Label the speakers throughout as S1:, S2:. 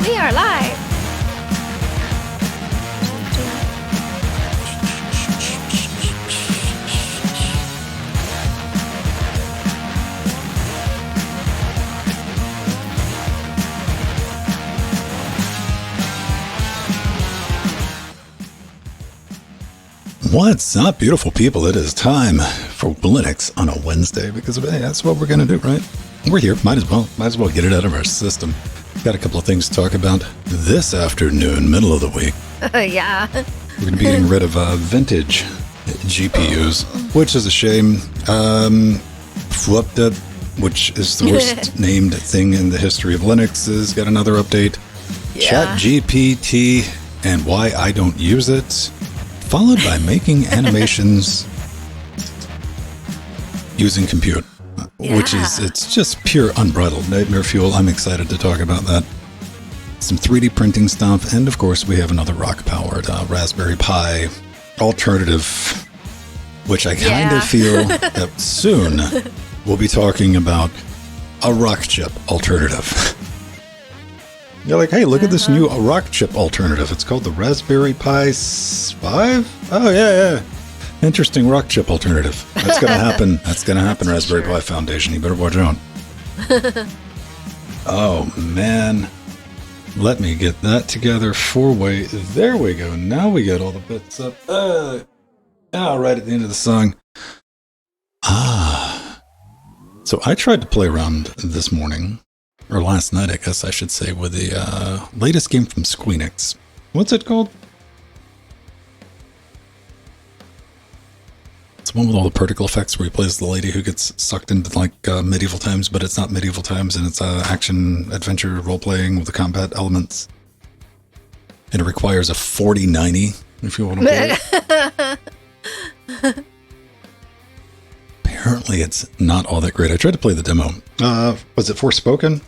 S1: We are live.
S2: What's up, beautiful people? It is time for Linux on a Wednesday because hey, that's what we're going to do, right? We're here. Might as well get it out of our system. Got a couple of things to talk about this afternoon, middle of the week.
S1: Yeah.
S2: We're going to be getting rid of vintage GPUs, which is a shame. Flipped, which is the worst named thing in the history of Linux, has got another update.
S1: Yeah.
S2: ChatGPT and why I don't use it. Followed by making animations using compute, which is, it's just pure unbridled nightmare fuel. I'm excited to talk about that. Some 3D printing stuff, and of course we have another rock-powered Raspberry Pi alternative, which I kind of feel that soon we'll be talking about a rock chip alternative. You're like, hey, look at this new rock chip alternative. It's called the Raspberry Pi 5? Oh, yeah. Interesting rock chip alternative. That's going to happen. That's going to happen, Raspberry Pi Foundation. You better watch out. Oh, man. Let me get that together. 4-way. There we go. Now we got all the bits up. Right at the end of the song. So I tried to play around this morning. Or last night, I guess I should say, with the latest game from Squeenix. What's it called? It's the one with all the particle effects where he plays the lady who gets sucked into like medieval times, but it's not medieval times, and it's action, adventure, role-playing with the combat elements. And it requires a 4090, if you want to play it. Apparently, it's not all that great. I tried to play the demo. Was it Forspoken?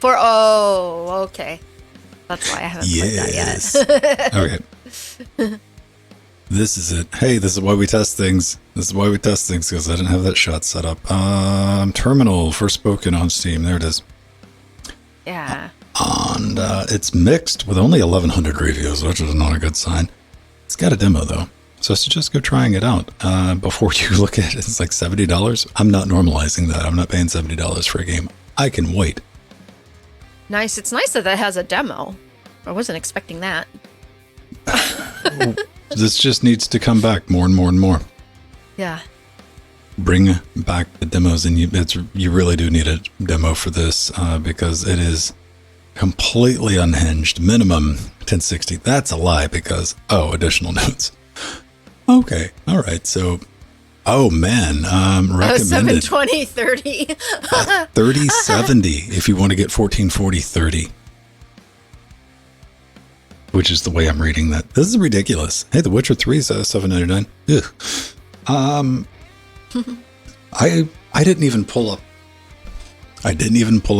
S1: Okay. That's why I haven't played that yet.
S2: Okay. This is it. Hey, this is why we test things. Because I didn't have that shot set up. Terminal Forspoken on Steam. There it is.
S1: Yeah.
S2: And it's mixed with only 1,100 reviews, which is not a good sign. It's got a demo, though. So I suggest go trying it out before you look at it. It's like $70. I'm not normalizing that. I'm not paying $70 for a game. I can wait.
S1: Nice. It's nice that has a demo. I wasn't expecting that.
S2: This just needs to come back more and more and more.
S1: Yeah.
S2: Bring back the demos, and you really do need a demo for this because it is completely unhinged. Minimum 1060. That's a lie because, additional notes. Okay. All right. So, man, recommended
S1: 720 30.
S2: 3070 if you want to get 1440 30. Which is the way I'm reading that. This is ridiculous. Hey, The Witcher 3 is $7.99. I didn't even pull up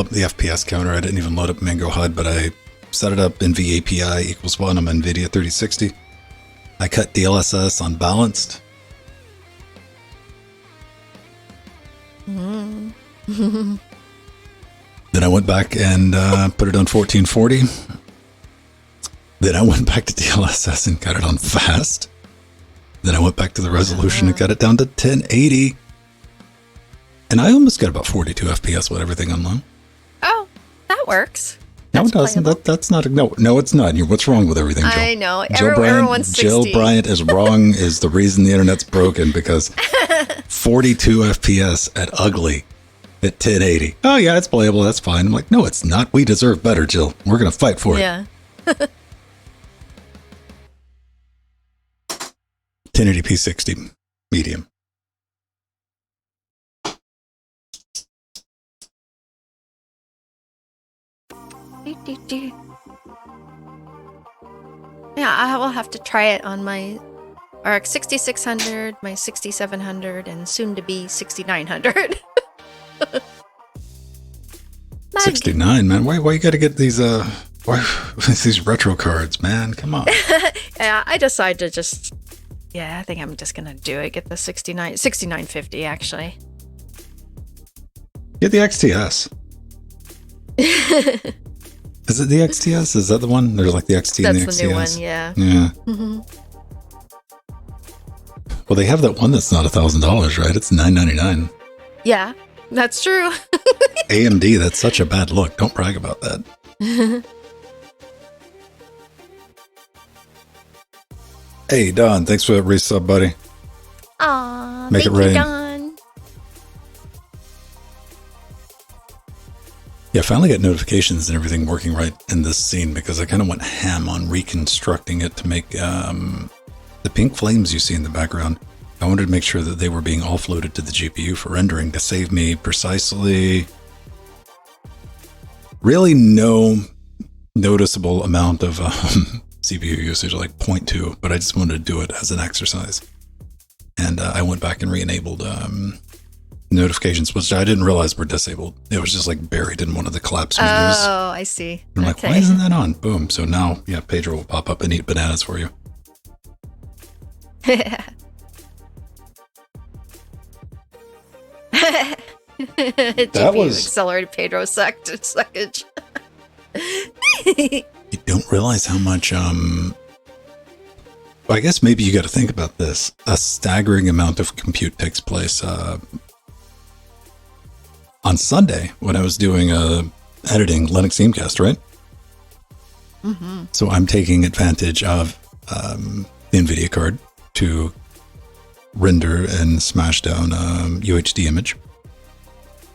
S2: the FPS counter. I didn't even load up Mango HUD, but I set it up NVAPI equals 1 on my NVIDIA 3060. I cut DLSS on balanced. Then I went back and put it on 1440. Then I went back to DLSS and cut it on fast. Then I went back to the resolution and cut it down to 1080. And I almost got about 42 FPS with everything on low.
S1: Oh, that works.
S2: No, it doesn't. That's not. No, it's not. What's wrong with everything, Jill?
S1: I know.
S2: Everyone's 60. Jill Bryant is wrong is the reason the internet's broken because 42 FPS at ugly at 1080. Oh, yeah, it's playable. That's fine. I'm like, no, it's not. We deserve better, Jill. We're going to fight for it.
S1: Yeah.
S2: 1080p 60 medium.
S1: Yeah, I will have to try it on my RX 6600, my 6700, and soon to be 6900.
S2: 69, man. Why you got to get these these retro cards, man? Come on.
S1: Yeah, I decided to just. Yeah, I think I'm just gonna do it. Get the 6950 actually.
S2: Get the XTS. Is it the XTS? Is that the one? There's like the XT and the XTS.
S1: That's the new one, yeah.
S2: Yeah.
S1: Mm-hmm.
S2: Well, they have that one that's not $1,000, right? It's $999.
S1: Yeah, that's true.
S2: AMD, that's such a bad look. Don't brag about that. Hey, Don, thanks for that resub, buddy.
S1: Aw,
S2: Make
S1: thank
S2: it rain.
S1: you, Don.
S2: Yeah, I finally got notifications and everything working right in this scene because I kind of went ham on reconstructing it to make the pink flames you see in the background. I wanted to make sure that they were being offloaded to the GPU for rendering to save me precisely really no noticeable amount of CPU usage, like 0.2, but I just wanted to do it as an exercise. And I went back and re-enabled notifications, which I didn't realize were disabled. It was just like buried in one of the collapse menus.
S1: Oh, I see.
S2: I'm like, why isn't that on? Boom. So now, yeah, Pedro will pop up and eat bananas for you.
S1: That was accelerated Pedro suckage.
S2: You don't realize how much well, I guess maybe you got to think about this. A staggering amount of compute takes place on Sunday when I was doing editing Linux Themecast, right?
S1: Mm-hmm. So
S2: I'm taking advantage of the NVIDIA card to render and smash down UHD image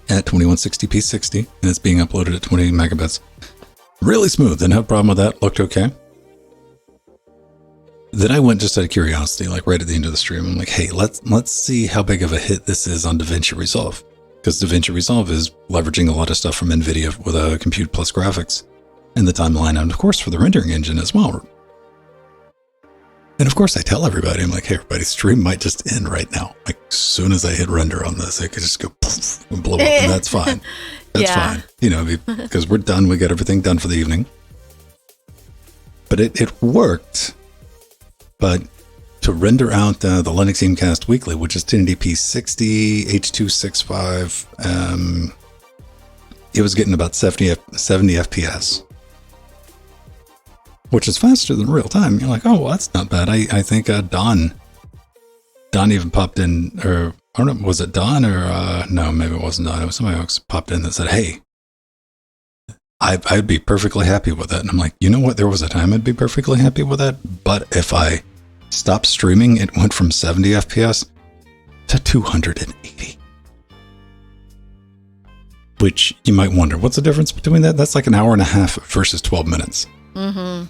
S2: at 2160p 60, and it's being uploaded at 20 megabits. Really smooth. Didn't have a problem with that. Looked okay. Then I went just out of curiosity, like right at the end of the stream. I'm like, hey, let's see how big of a hit this is on DaVinci Resolve. Because DaVinci Resolve is leveraging a lot of stuff from NVIDIA with a Compute Plus graphics and the timeline, and of course for the rendering engine as well. And of course I tell everybody, I'm like, hey everybody, stream might just end right now. Like as soon as I hit render on this, it could just go poof and blow up, and that's fine. That's fine. You know, because we're done. We got everything done for the evening. But it worked. But to render out the Linux Themecast Weekly, which is 1080p 60, H.265, it was getting about 70 FPS. Which is faster than real time. You're like, oh, well, that's not bad. I think Don even popped in, or I don't know, was it Don or, no, maybe it wasn't Don. It was somebody else popped in that said, hey, I'd be perfectly happy with that. And I'm like, you know what? There was a time I'd be perfectly happy with that. But if I stopped streaming, it went from 70 FPS to 280. Which you might wonder, what's the difference between that? That's like an hour and a half versus 12 minutes.
S1: Mm-hmm.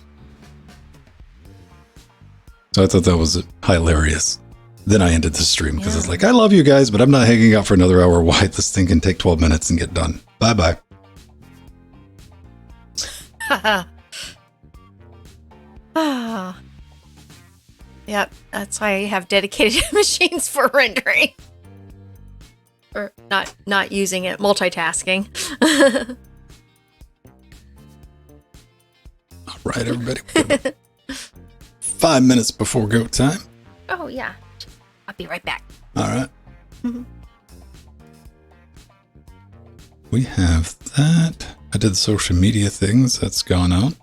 S2: So I thought that was hilarious. Then I ended the stream because it's like, I love you guys, but I'm not hanging out for another hour. Why? This thing can take 12 minutes and get done. Bye-bye.
S1: Yep, that's why I have dedicated machines for rendering. Or not using it, multitasking.
S2: All right, everybody. 5 minutes before go time.
S1: Oh, yeah. I'll be right back.
S2: All right.
S1: Mm-hmm.
S2: We have that. I did the social media things. That's gone out.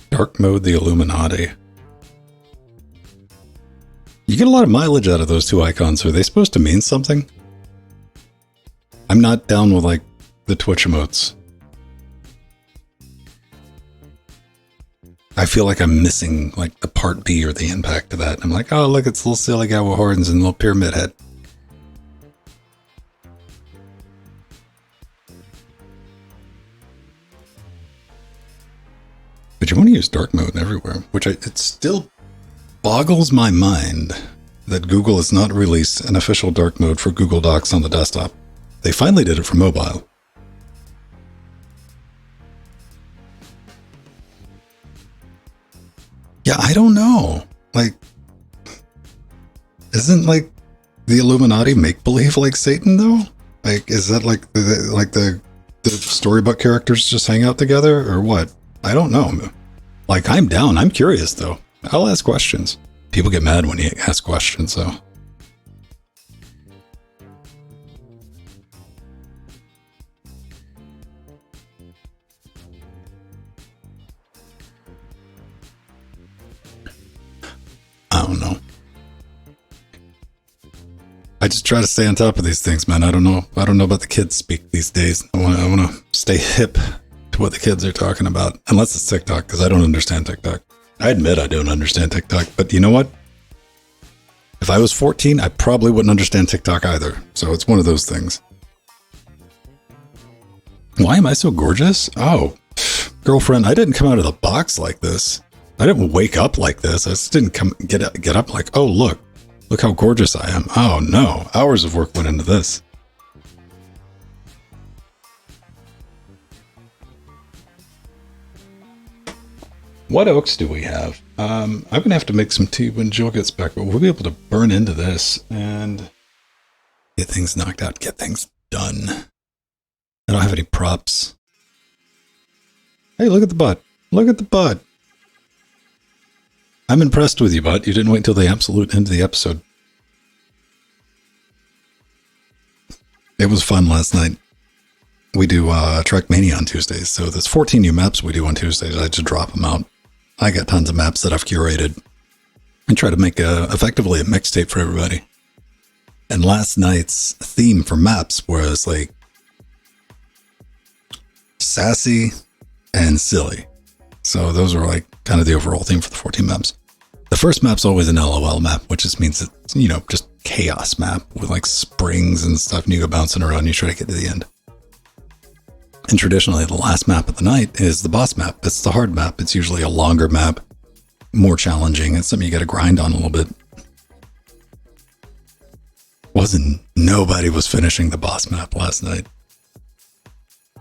S2: Dark mode, the Illuminati. You get a lot of mileage out of those two icons. Are they supposed to mean something? I'm not down with like the Twitch emotes. I feel like I'm missing like the part B or the impact of that. I'm like, oh look, it's a little silly guy with horns and a little pyramid head. But you want to use dark mode everywhere, which it still boggles my mind that Google has not released an official dark mode for Google Docs on the desktop. They finally did it for mobile. Yeah, I don't know. Like, isn't like the Illuminati make believe like Satan though? Like, is that like the storybook characters just hang out together or what? I don't know. Like, I'm down. I'm curious though. I'll ask questions. People get mad when you ask questions, so. I don't know. I just try to stay on top of these things, man. I don't know about the kids speak these days. I want to stay hip to what the kids are talking about, unless it's TikTok, because I don't understand TikTok. I admit I don't understand TikTok, but you know what? If I was 14, I probably wouldn't understand TikTok either. So it's one of those things. Why am I so gorgeous? Oh, girlfriend, I didn't come out of the box like this. I didn't wake up like this. I just didn't get up like, oh, look how gorgeous I am. Oh no, hours of work went into this. What oaks do we have? I'm going to have to make some tea when Jill gets back, but we'll be able to burn into this and get things knocked out, get things done. I don't have any props. Hey, look at the butt. Look at the butt. I'm impressed with you, bud. You didn't wait until the absolute end of the episode. It was fun last night. We do Trackmania on Tuesdays, so there's 14 new maps we do on Tuesdays. I just drop them out. I got tons of maps that I've curated and try to make effectively a mixtape for everybody. And last night's theme for maps was like sassy and silly. So those are like kind of the overall theme for the 14 maps. The first map's always an LOL map, which just means it's, you know, just chaos map with like springs and stuff, and you go bouncing around and you try to get to the end. And traditionally, the last map of the night is the boss map. It's the hard map. It's usually a longer map, more challenging. It's something you got to grind on a little bit. Nobody was finishing the boss map last night.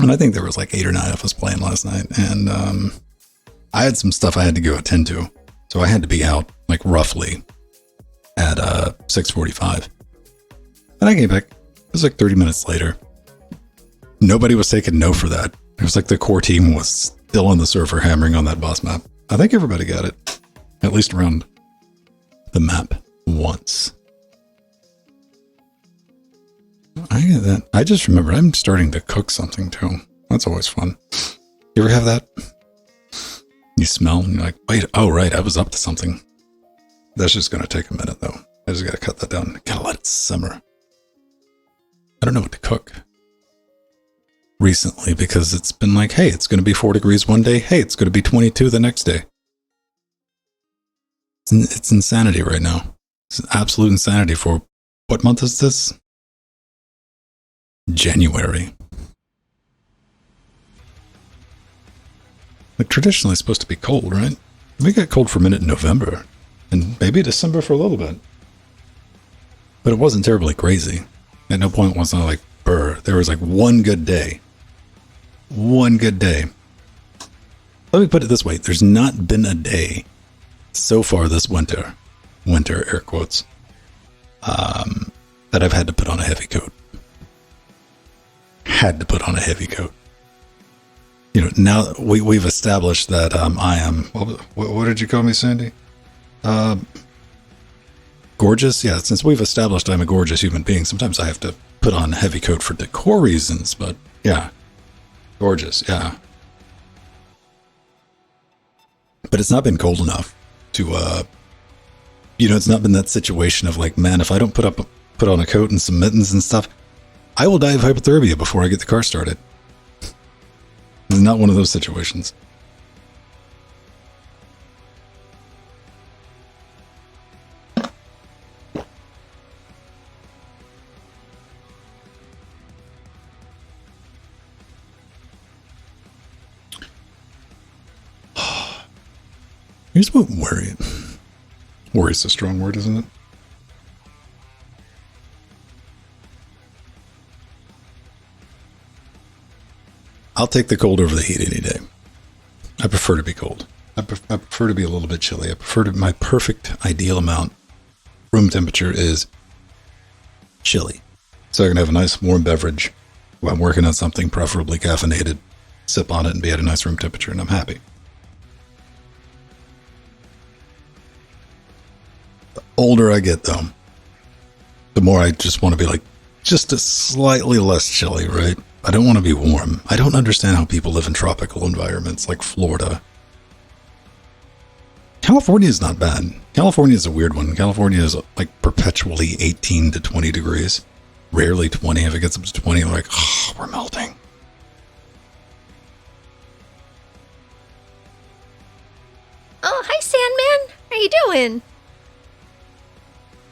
S2: And I think there was like 8 or 9 of us playing last night. And I had some stuff I had to go attend to. So I had to be out like roughly at 6:45. And I came back. It was like 30 minutes later. Nobody was taking no for that. It was like the core team was still on the server hammering on that boss map. I think everybody got it. At least around the map once. I get that. I just remembered I'm starting to cook something too. That's always fun. You ever have that? You smell and you're like, wait, oh right, I was up to something. That's just going to take a minute though. I just got to cut that down. Gotta let it simmer. I don't know what to cook recently because it's been like, hey, it's going to be 4 degrees one day. Hey, it's going to be 22 the next day. It's insanity right now. It's absolute insanity for, what month is this? January. Like traditionally it's supposed to be cold, right? We got cold for a minute in November and maybe December for a little bit. But it wasn't terribly crazy. At no point was I like, brr. There was like one good day. One good day. Let me put it this way. There's not been a day so far this winter, air quotes, that I've had to put on a heavy coat. Had to put on a heavy coat. You know, now we've established that I am, what did you call me, Sandy? Gorgeous? Yeah, since we've established I'm a gorgeous human being, sometimes I have to put on a heavy coat for decor reasons, but yeah. Gorgeous, yeah. But it's not been cold enough to, you know, it's not been that situation of like, man, if I don't put on a coat and some mittens and stuff, I will die of hypothermia before I get the car started. It's not one of those situations. Here's what worry's a strong word, isn't it? I'll take the cold over the heat any day. I prefer to be cold. I prefer to be a little bit chilly. I prefer to, my perfect ideal amount, room temperature is chilly. So I can have a nice warm beverage while I'm working on something, preferably caffeinated, sip on it and be at a nice room temperature, and I'm happy. The older I get, though, the more I just want to be like, just a slightly less chilly, right? I don't want to be warm. I don't understand how people live in tropical environments like Florida. California is not bad. California is a weird one. California is like perpetually 18 to 20 degrees. Rarely 20. If it gets up to 20, like, oh, we're melting.
S1: Oh, hi, Sandman. How you doing?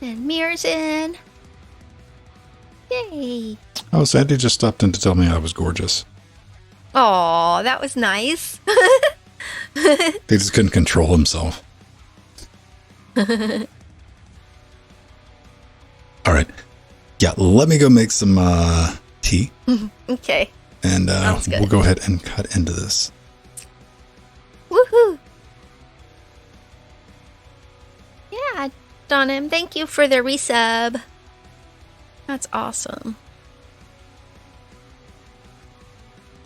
S1: And Mirror's in. Yay.
S2: Oh, Sandy just stopped in to tell me I was gorgeous.
S1: Oh, that was nice.
S2: He just couldn't control himself. All right. Yeah, let me go make some tea.
S1: Okay.
S2: And we'll go ahead and cut into this.
S1: Woohoo. Yeah, Donham, thank you for the resub. That's awesome.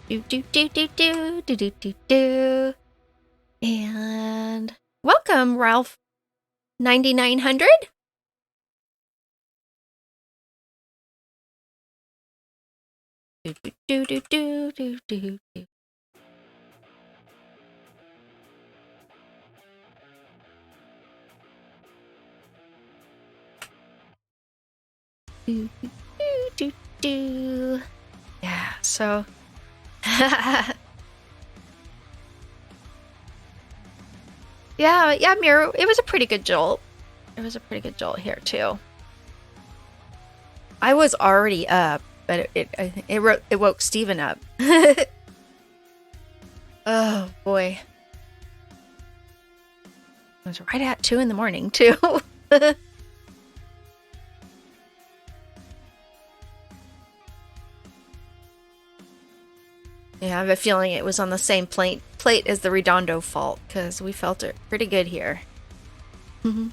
S1: Do do do do do do do do do. And welcome, Ralph 9900. Do do do do do do do. Do do do do. Yeah, so yeah, Mira, it was a pretty good jolt. It was a pretty good jolt here too. I was already up, but it woke Steven up. Oh boy. It was right at 2 a.m. too. Yeah, I have a feeling it was on the same plate as the Redondo fault, because we felt it pretty good here. Mm-hmm.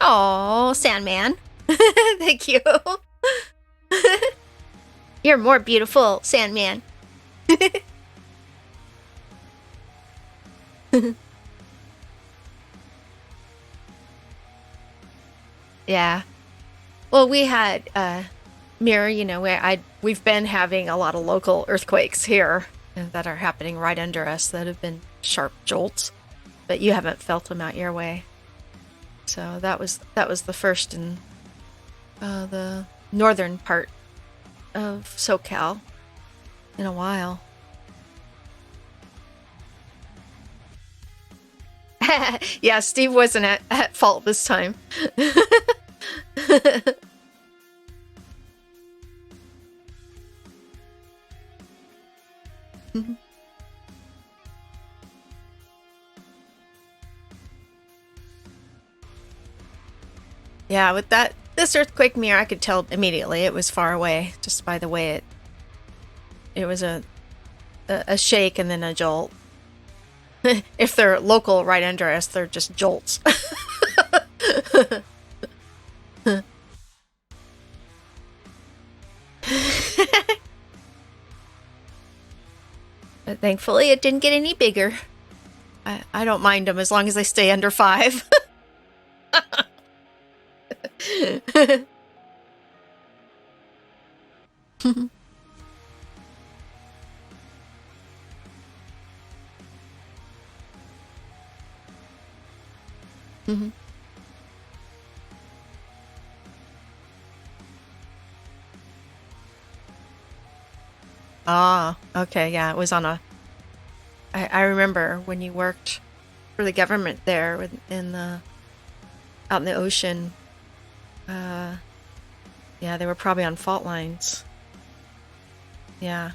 S1: Oh, Sandman. Thank you. You're more beautiful, Sandman. Yeah. Well, we had Mirror, you know, where we've been having a lot of local earthquakes here that are happening right under us that have been sharp jolts, but you haven't felt them out your way. So that was the first in the northern part of SoCal in a while. Yeah, Steve wasn't at fault this time. Mm-hmm. Yeah, with this earthquake, Mirror, I could tell immediately it was far away just by the way it was a shake and then a jolt. If they're local right under us, they're just jolts. But thankfully, it didn't get any bigger. I don't mind them as long as they stay under 5. Mm-hmm. Ah, okay, yeah, it was on I remember when you worked for the government there out in the ocean. Yeah, they were probably on fault lines. Yeah,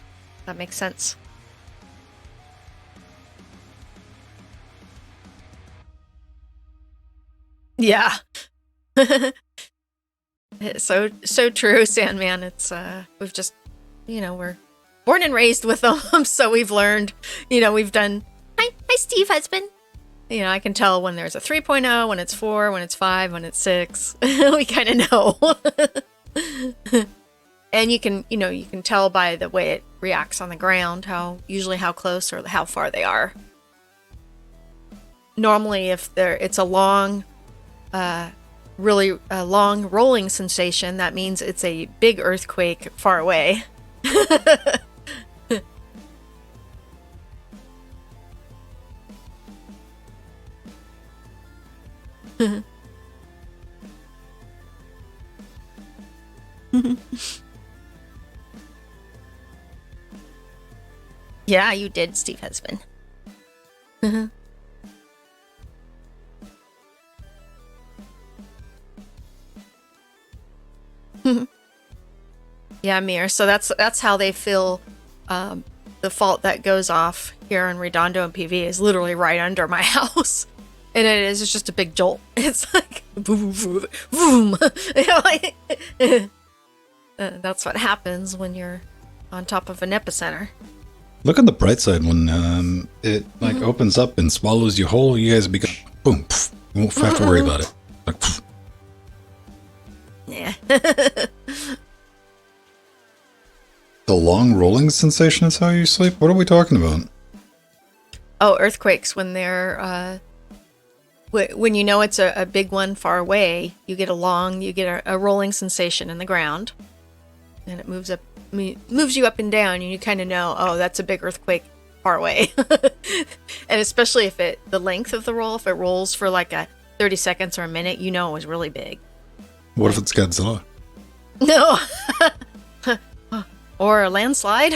S1: that makes sense. Yeah. It's so true, Sandman. It's we've just, we're born and raised with them, so we've learned, we've done Steve husband. You know, I can tell when there's a 3.0, when it's 4, when it's 5, when it's 6. We kind of know. And you can tell by the way it reacts on the ground, usually how close or how far they are. Normally, if it's a long, really long rolling sensation, that means it's a big earthquake far away. Yeah, you did, Steve husband. Yeah, Mir. So that's how they feel. The fault that goes off here in Redondo and PV is literally right under my house, and it's just a big jolt. It's like boom, boom, boom. That's what happens when you're on top of an epicenter.
S2: Look on the bright side when it opens up and swallows you whole. You guys become boom. Pff, you won't have to worry about it. Like, pff.
S1: Yeah.
S2: The long rolling sensation is how you sleep? What are we talking about?
S1: Oh, earthquakes, when they're when you know it's a big one far away, you get a rolling sensation in the ground, and it moves you up and down, and you kind of know, oh, that's a big earthquake far away. And especially if the length of the roll, if it rolls for like 30 seconds or a minute, you know it was really big.
S2: What if it's Godzilla?
S1: No. Or a landslide.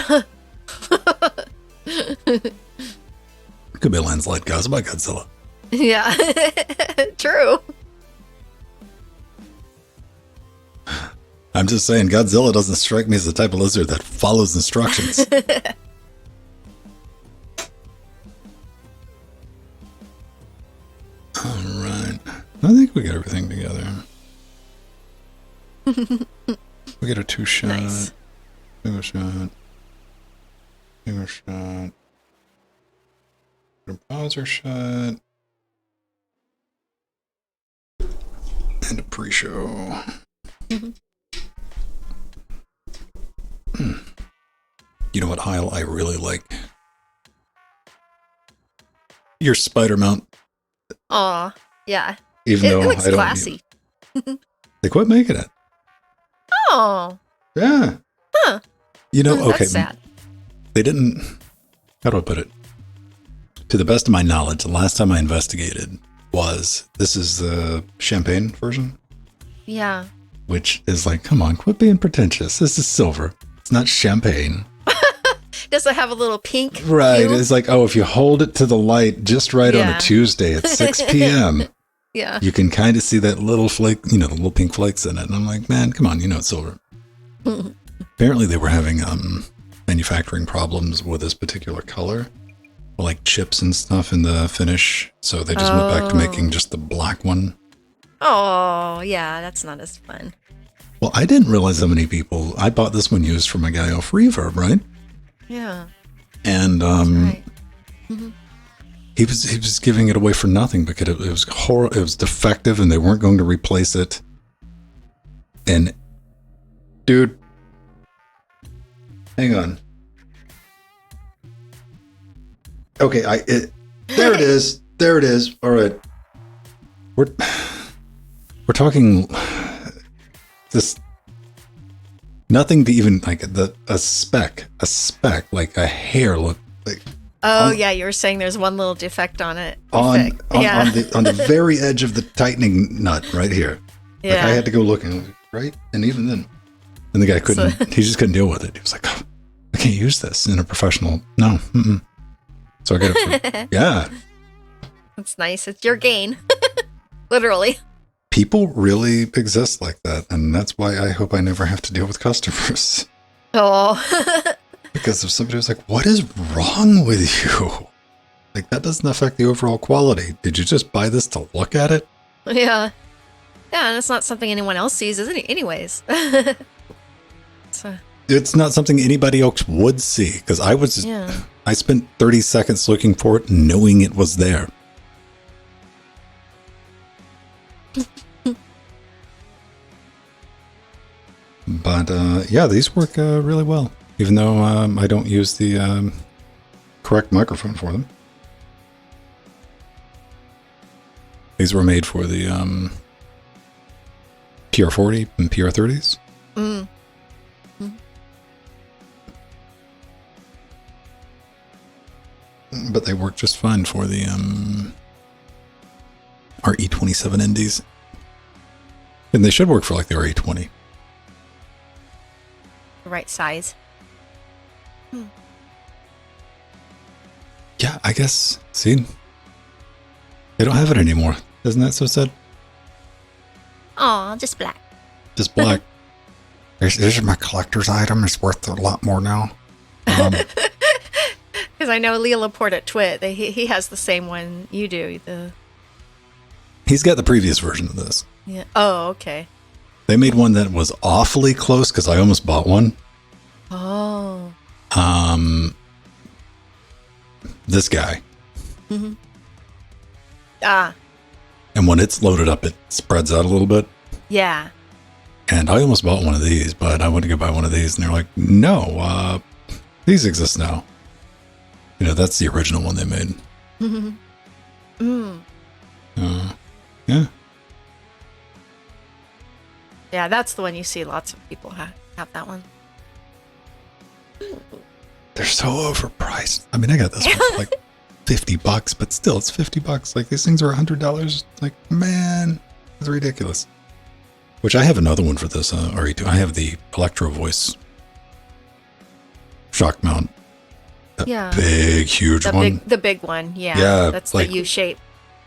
S2: Could be a landslide caused by Godzilla.
S1: Yeah. True.
S2: I'm just saying, Godzilla doesn't strike me as the type of lizard that follows instructions. Alright. I think we got everything together. We got a 2-shot.
S1: Nice.
S2: Single shot. Single shot. Browser shot. And a pre-show. You know what, Heil, I really like? Your spider mount.
S1: Aw, yeah.
S2: Even though
S1: it looks
S2: I don't
S1: classy.
S2: They quit making it.
S1: Oh.
S2: Yeah.
S1: Huh.
S2: You know, okay.
S1: That's sad.
S2: They didn't, how do I put it? To the best of my knowledge, the last time I investigated this is the champagne version.
S1: Yeah.
S2: Which is like, come on, quit being pretentious. This is silver. It's not champagne.
S1: Does it have a little pink
S2: Right.
S1: hue?
S2: It's like, oh, if you hold it to the light just right on a Tuesday at 6 p.m.,
S1: yeah,
S2: you can kind of see that little flake, the little pink flakes in it. And I'm like, man, come on, it's silver. Apparently they were having manufacturing problems with this particular color, like chips and stuff in the finish. So they just went back to making just the black one.
S1: Oh, yeah, that's not as fun.
S2: Well, I didn't realize how many people, I bought this one used from a guy off Reverb, right?
S1: Yeah.
S2: And
S1: right.
S2: he was giving it away for nothing because it was it was defective and they weren't going to replace it. And dude, hang on. Okay, there it is. There it is. All right. We're talking this nothing to even like a speck like a hair look like.
S1: Oh yeah, you were saying there's one little defect on it.
S2: On the very edge of the tightening nut right here.
S1: Yeah.
S2: Like I had to go looking, right? And even then, the guy couldn't. He just couldn't deal with it. He was like, oh, I can't use this in a professional. No. So I got it. Yeah.
S1: That's nice. It's your gain. Literally.
S2: People really exist like that, and that's why I hope I never have to deal with customers.
S1: Oh.
S2: Because if somebody was like, what is wrong with you? Like, that doesn't affect the overall quality. Did you just buy this to look at it?
S1: Yeah. Yeah, and it's not something anyone else sees, is it? Anyways.
S2: It's not something anybody else would see, because I was...
S1: Yeah.
S2: I spent 30 seconds looking for it, knowing it was there. But yeah, these work really well, even though I don't use the correct microphone for them. These were made for the PR40 and PR30s.
S1: Mm.
S2: But they work just fine for the RE27 Indies. And they should work for like the RE20.
S1: The right size.
S2: Yeah, I guess. See? They don't have it anymore. Isn't that so sad?
S1: Aw, just black.
S2: Just black. This is my collector's item. It's worth a lot more now.
S1: Because I know Leo Laporte at Twit, he has the same one you do.
S2: He's got the previous version of this.
S1: Yeah. Oh, okay.
S2: They made one that was awfully close because I almost bought one.
S1: Oh.
S2: This guy.
S1: Mm-hmm. Ah.
S2: And when it's loaded up, it spreads out a little bit.
S1: Yeah.
S2: And I almost bought one of these, but I went to go buy one of these, and they're like, no, these exist now. You know, that's the original one they made.
S1: Mm.
S2: Yeah.
S1: Yeah, that's the one you see lots of people have that one.
S2: They're so overpriced. I mean, I got this one for like $50, but still, it's $50. Like, these things are $100. Like, man, it's ridiculous. Which I have another one for this RE2. I have the Electro Voice shock mount. That big, huge one.
S1: The big one, yeah.
S2: Yeah,
S1: that's
S2: like,
S1: the U shape.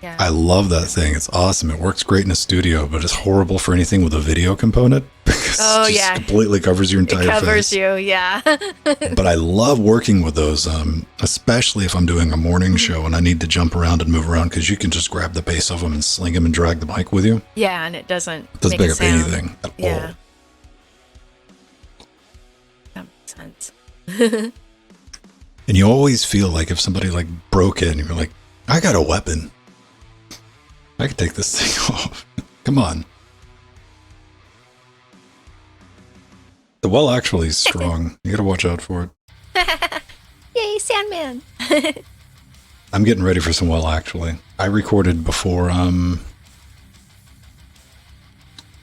S1: Yeah.
S2: I love that thing. It's awesome. It works great in a studio, but it's horrible for anything with a video component because it just completely covers your entire face.
S1: It covers you, yeah.
S2: But I love working with those, especially if I'm doing a morning show and I need to jump around and move around because you can just grab the base of them and sling them and drag the mic with you.
S1: Yeah, and it doesn't
S2: pick up anything at all.
S1: That makes sense.
S2: And you always feel like if somebody like broke in, you're like, I got a weapon. I can take this thing off. Come on. The well actually is strong. You gotta watch out for it.
S1: Yay, Sandman.
S2: I'm getting ready for some well actually. I recorded before Sandman.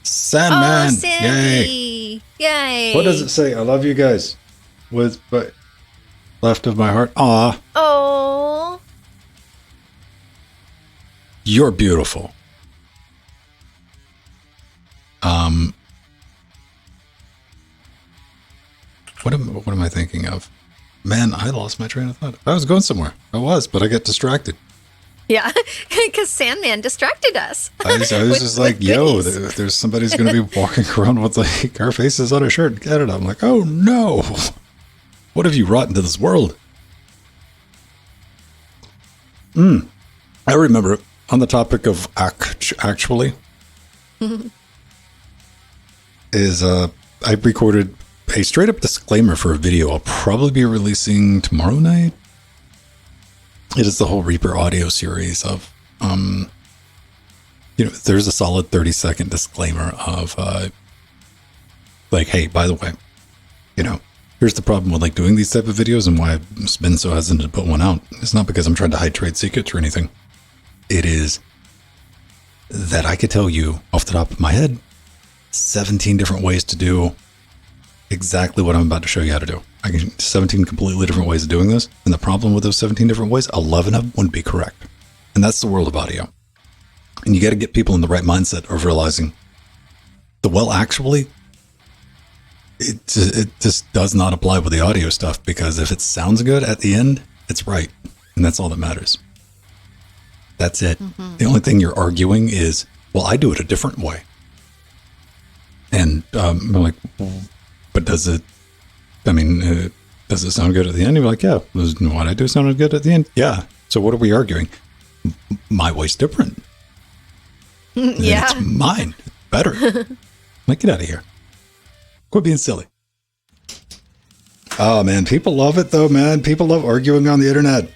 S1: Oh, Sandy. Yay.
S2: What does it say? I love you guys. With but left of my heart. Aw.
S1: Oh.
S2: You're beautiful. What am I thinking of? Man, I lost my train of thought. I was going somewhere. I was, but I got distracted.
S1: Yeah, because Sandman distracted us.
S2: I was just like, yo, there's somebody's going to be walking around with like our faces on a shirt. Get it? I'm like, oh no. What have you wrought into this world? I remember on the topic of actually is I recorded a straight up disclaimer for a video I'll probably be releasing tomorrow night. It is the whole Reaper audio series of there's a solid 30-second disclaimer of like, hey, by the way, here's the problem with like doing these type of videos and why I've been so hesitant to put one out. It's not because I'm trying to hide trade secrets or anything. It is that I could tell you off the top of my head 17 different ways to do exactly what I'm about to show you how to do. I can 17 completely different ways of doing this. And the problem with those 17 different ways, 11 of them wouldn't be correct. And that's the world of audio. And you got to get people in the right mindset of realizing the well actually, it just does not apply with the audio stuff, because if it sounds good at the end, it's right. And that's all that matters. That's it. Mm-hmm. The only thing you're arguing is, well, I do it a different way. And I'm like, but does it sound good at the end? You're like, yeah, what I do sounded good at the end. Yeah. So what are we arguing? My way's different.
S1: Yeah.
S2: It's mine. It's better. Like, get out of here. Quit being silly. Oh man, people love it though, man. People love arguing on the internet.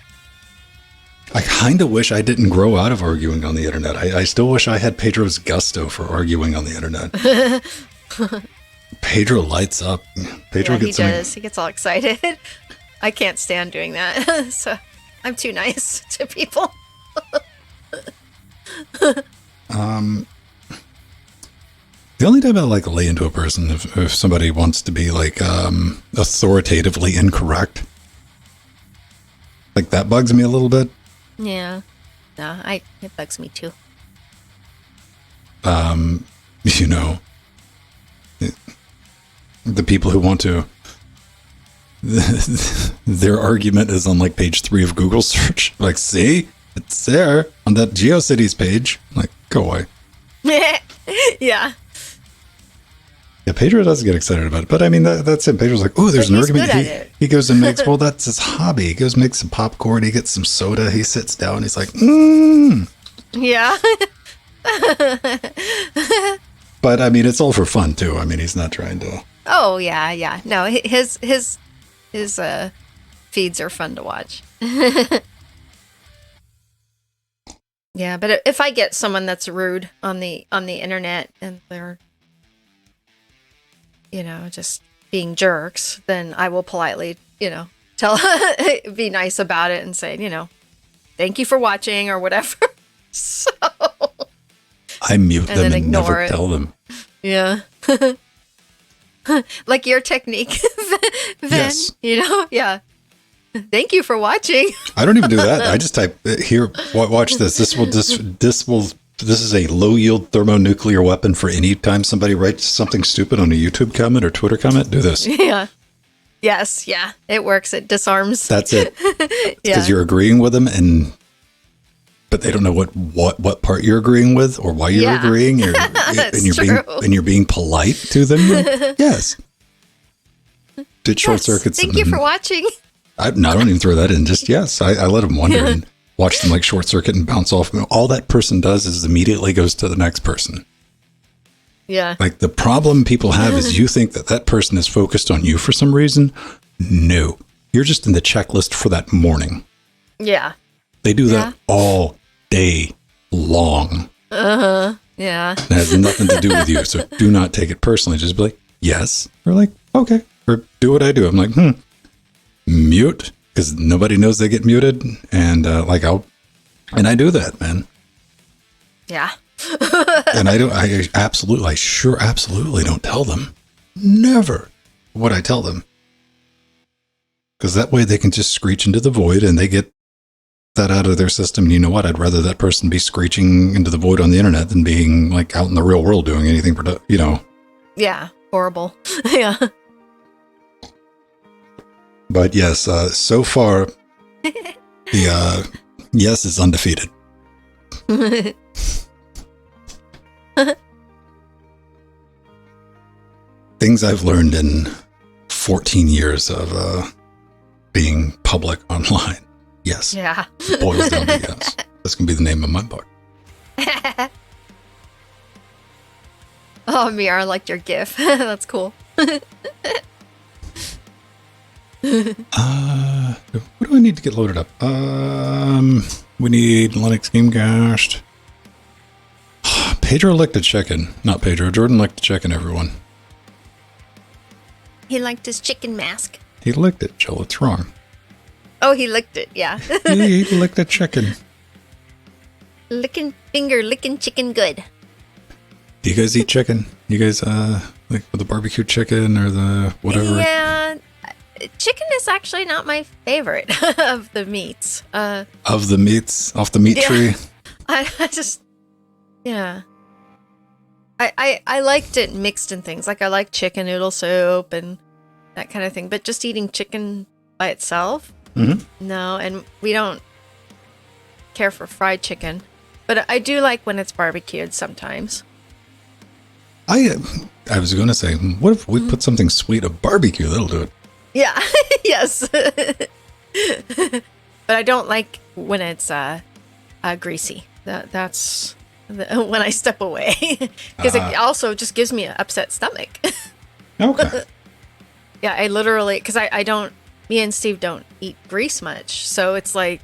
S2: I kind of wish I didn't grow out of arguing on the internet. I still wish I had Pedro's gusto for arguing on the internet. Pedro lights up. Pedro gets
S1: he does. He gets all excited. I can't stand doing that. So I'm too nice to people.
S2: The only time I like lay into a person if somebody wants to be like authoritatively incorrect. Like that bugs me a little bit.
S1: Yeah. No, it bugs me too.
S2: You know, the people who want to, their argument is on like page 3 of Google search. Like, see, it's there on that GeoCities page. Like, go away.
S1: Yeah.
S2: Yeah, Pedro does get excited about it, but I mean that's it. Pedro's like, oh, there's an argument. He goes and makes. Well, that's his hobby. He goes makes some popcorn. He gets some soda. He sits down. He's like,
S1: Yeah.
S2: But I mean, it's all for fun too. I mean, he's not trying to.
S1: Oh yeah. No, his feeds are fun to watch. Yeah, but if I get someone that's rude on the internet and they're, just being jerks, then I will politely, be nice about it and say, thank you for watching or whatever. So
S2: I mute them and never tell them.
S1: Yeah. Like your technique, then,
S2: yes.
S1: Yeah. Thank you for watching.
S2: I don't even do that. I just type here. Watch this. This is a low yield thermonuclear weapon for any time somebody writes something stupid on a YouTube comment or Twitter comment. Do this.
S1: Yeah. Yes. Yeah. It works. It disarms.
S2: That's it. Because you're agreeing with them, but they don't know what part you're agreeing with or why you're agreeing, and you're being polite to them. Yes. Did short circuits.
S1: Thank you for watching.
S2: I don't even throw that in. Just yes. I let them wonder and watch them like short circuit and bounce off. All that person does is immediately goes to the next person.
S1: Yeah.
S2: Like the problem people have is you think that person is focused on you for some reason. No, you're just in the checklist for that morning.
S1: Yeah.
S2: They do that all day long.
S1: Yeah.
S2: It has nothing to do with you. So do not take it personally. Just be like, yes. Or like, okay. Or do what I do. I'm like, mute. Because nobody knows they get muted. And I do that, man.
S1: Yeah.
S2: And I absolutely don't tell them. Never would I tell them. Because that way they can just screech into the void and they get that out of their system. And you know what? I'd rather that person be screeching into the void on the internet than being like out in the real world doing anything productive,
S1: Yeah. Horrible. Yeah.
S2: But yes, so far, the yes is undefeated. Things I've learned in 14 years of being public online. Yes.
S1: Yeah.
S2: It boils down to yes. That's going to be the name of my book.
S1: Oh, Mira, I liked your GIF. That's cool.
S2: What do I need to get loaded up? We need Linux Game Cached. Pedro licked a chicken. Not Pedro. Jordan licked a chicken, everyone.
S1: He liked his chicken mask.
S2: He licked it, Jill. It's wrong.
S1: Oh, he licked it, yeah.
S2: He licked a chicken.
S1: Licking chicken good.
S2: Do you guys eat chicken? You guys, like the barbecue chicken or the whatever?
S1: Yeah. Chicken is actually not my favorite of the meats.
S2: Of the meats? Off the meat tree?
S1: I just... Yeah. I liked it mixed in things. Like I like chicken noodle soup and that kind of thing. But just eating chicken by itself?
S2: Mm-hmm.
S1: No, and we don't care for fried chicken. But I do like when it's barbecued sometimes.
S2: I was going to say, what if we put something sweet of barbecue? That'll do it.
S1: Yeah, yes. But I don't like when it's greasy. That's when I step away. Because it also just gives me an upset stomach.
S2: Okay.
S1: Yeah, I literally, because I don't, me and Steve don't eat grease much. So it's like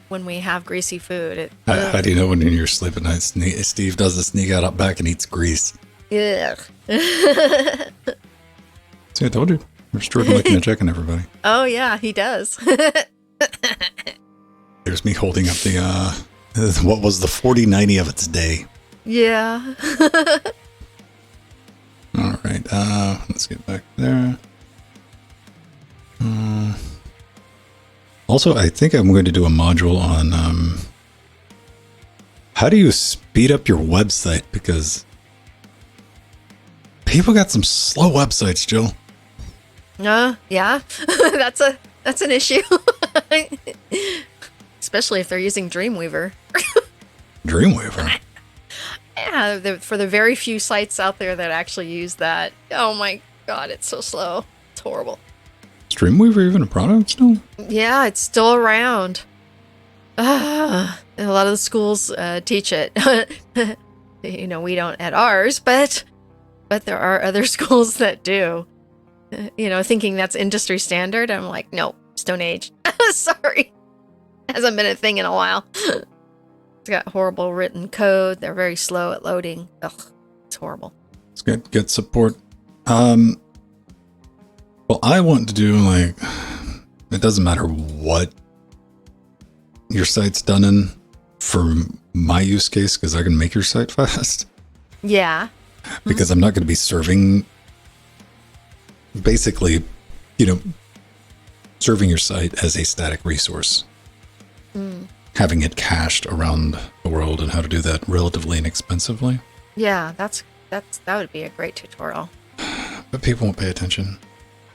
S1: when we have greasy food,
S2: How do you know when you're in your sleep at night? Steve does a sneak out back and eats grease.
S1: ugh.
S2: See, I told you. We're stripping, looking and checking everybody.
S1: Oh, yeah, he does.
S2: There's me holding up what was the 4090 of its day.
S1: Yeah.
S2: All right, let's get back there. Also, I think I'm going to do a module on how do you speed up your website, because people got some slow websites, Jill.
S1: Yeah. That's an issue. Especially if they're using Dreamweaver.
S2: Dreamweaver?
S1: Yeah, for the very few sites out there that actually use that. Oh my God, it's so slow. It's horrible.
S2: Is Dreamweaver even a product still?
S1: Yeah, it's still around. A lot of the schools teach it. We don't at ours, but there are other schools that do. Thinking that's industry standard. I'm like, no, Stone Age. Sorry. Hasn't been a thing in a while. It's got horrible written code. They're very slow at loading. Ugh, it's horrible.
S2: It's good. Get support. Well, I want to do it doesn't matter what your site's done in for my use case, because I can make your site fast.
S1: Yeah.
S2: Because I'm not going to be serving, basically, serving your site as a static resource. Having it cached around the world and how to do that relatively inexpensively.
S1: Yeah, that would be a great tutorial.
S2: But people won't pay attention.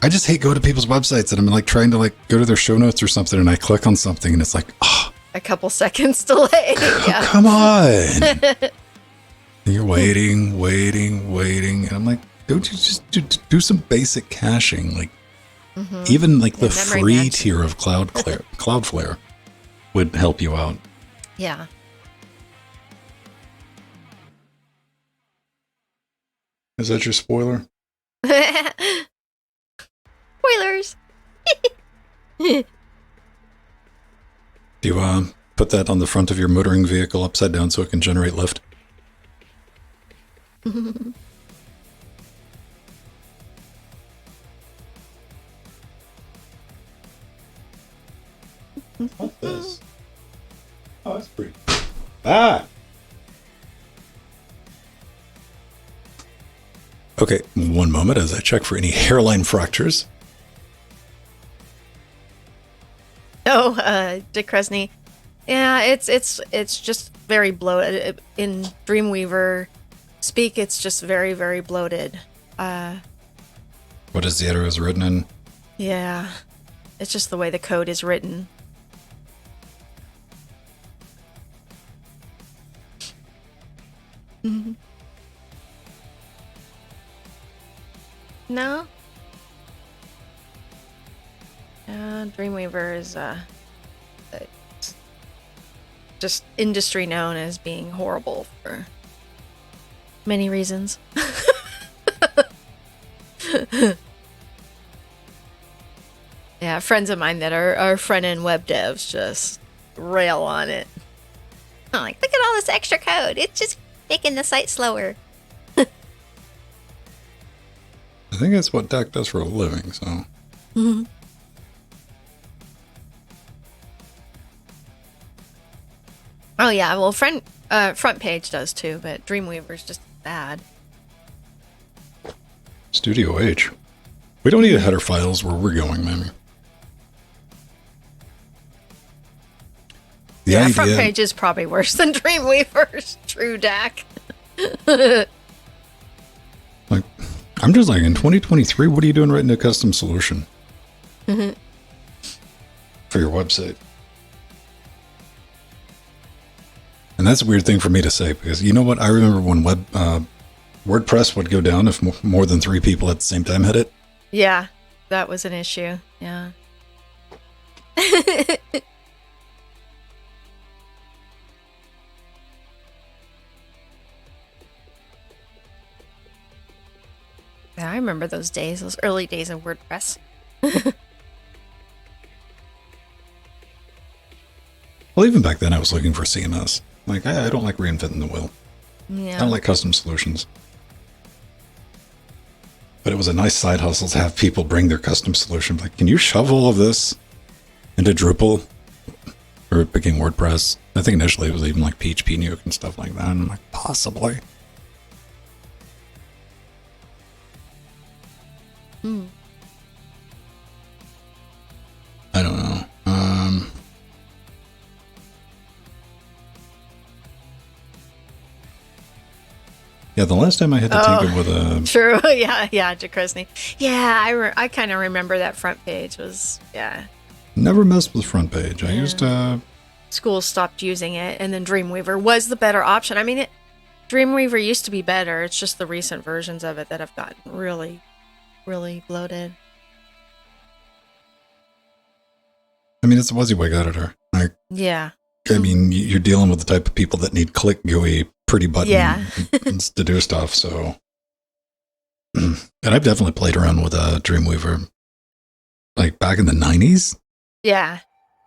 S2: I just hate going to people's websites and I'm trying to go to their show notes or something, and I click on something and it's
S1: a couple seconds delay. Yeah.
S2: Come on. And you're waiting, and I'm like, don't you just do some basic caching? Even the free tier of Cloudflare would help you out.
S1: Yeah.
S2: Is that your spoiler?
S1: Spoilers.
S2: Do you put that on the front of your motoring vehicle upside down so it can generate lift? What's this? Oh, that's pretty. Okay, one moment as I check for any hairline fractures.
S1: Oh, Dick Kresny. Yeah, it's just very bloated. In Dreamweaver speak, it's just very, very bloated.
S2: What is the arrows written in?
S1: Yeah, it's just the way the code is written. Mm-hmm. No? Dreamweaver is just industry known as being horrible for many reasons. Yeah, friends of mine that are front-end web devs just rail on it. I'm like, look at all this extra code. It's just making the site slower.
S2: I think that's what Dak does for a living, so.
S1: Mm-hmm. Oh yeah, well, front page does too, but Dreamweaver's just bad.
S2: Studio H. We don't need header files where we're going, man.
S1: Front page is probably worse than Dreamweaver's. True, Dak.
S2: I'm just in 2023, what are you doing writing a custom solution for your website? And that's a weird thing for me to say, because you know what? I remember when WordPress would go down if more than 3 people at the same time hit it.
S1: Yeah, that was an issue. Yeah. Yeah, I remember those days, those early days of WordPress.
S2: Well, even back then, I was looking for CMS. Like, I don't like reinventing the wheel.
S1: Yeah.
S2: I don't like custom solutions. But it was a nice side hustle to have people bring their custom solution. Like, can you shove all of this into Drupal? Or it became WordPress. I think initially it was even like PHP Nuke and stuff like that. And I'm like, possibly. I don't know. Yeah, the last time I had to tinker with a...
S1: True. Yeah, Jakrosny. Yeah, I kind of remember that front page was, yeah.
S2: Never messed with the front page. I used to...
S1: Schools stopped using it, and then Dreamweaver was the better option. I mean, Dreamweaver used to be better. It's just the recent versions of it that have gotten really, really bloated.
S2: I mean, it's a WYSIWYG editor.
S1: Yeah.
S2: I mean, you're dealing with the type of people that need click GUI, pretty buttons to do stuff, so... And I've definitely played around with Dreamweaver, like, back in the 90s.
S1: Yeah.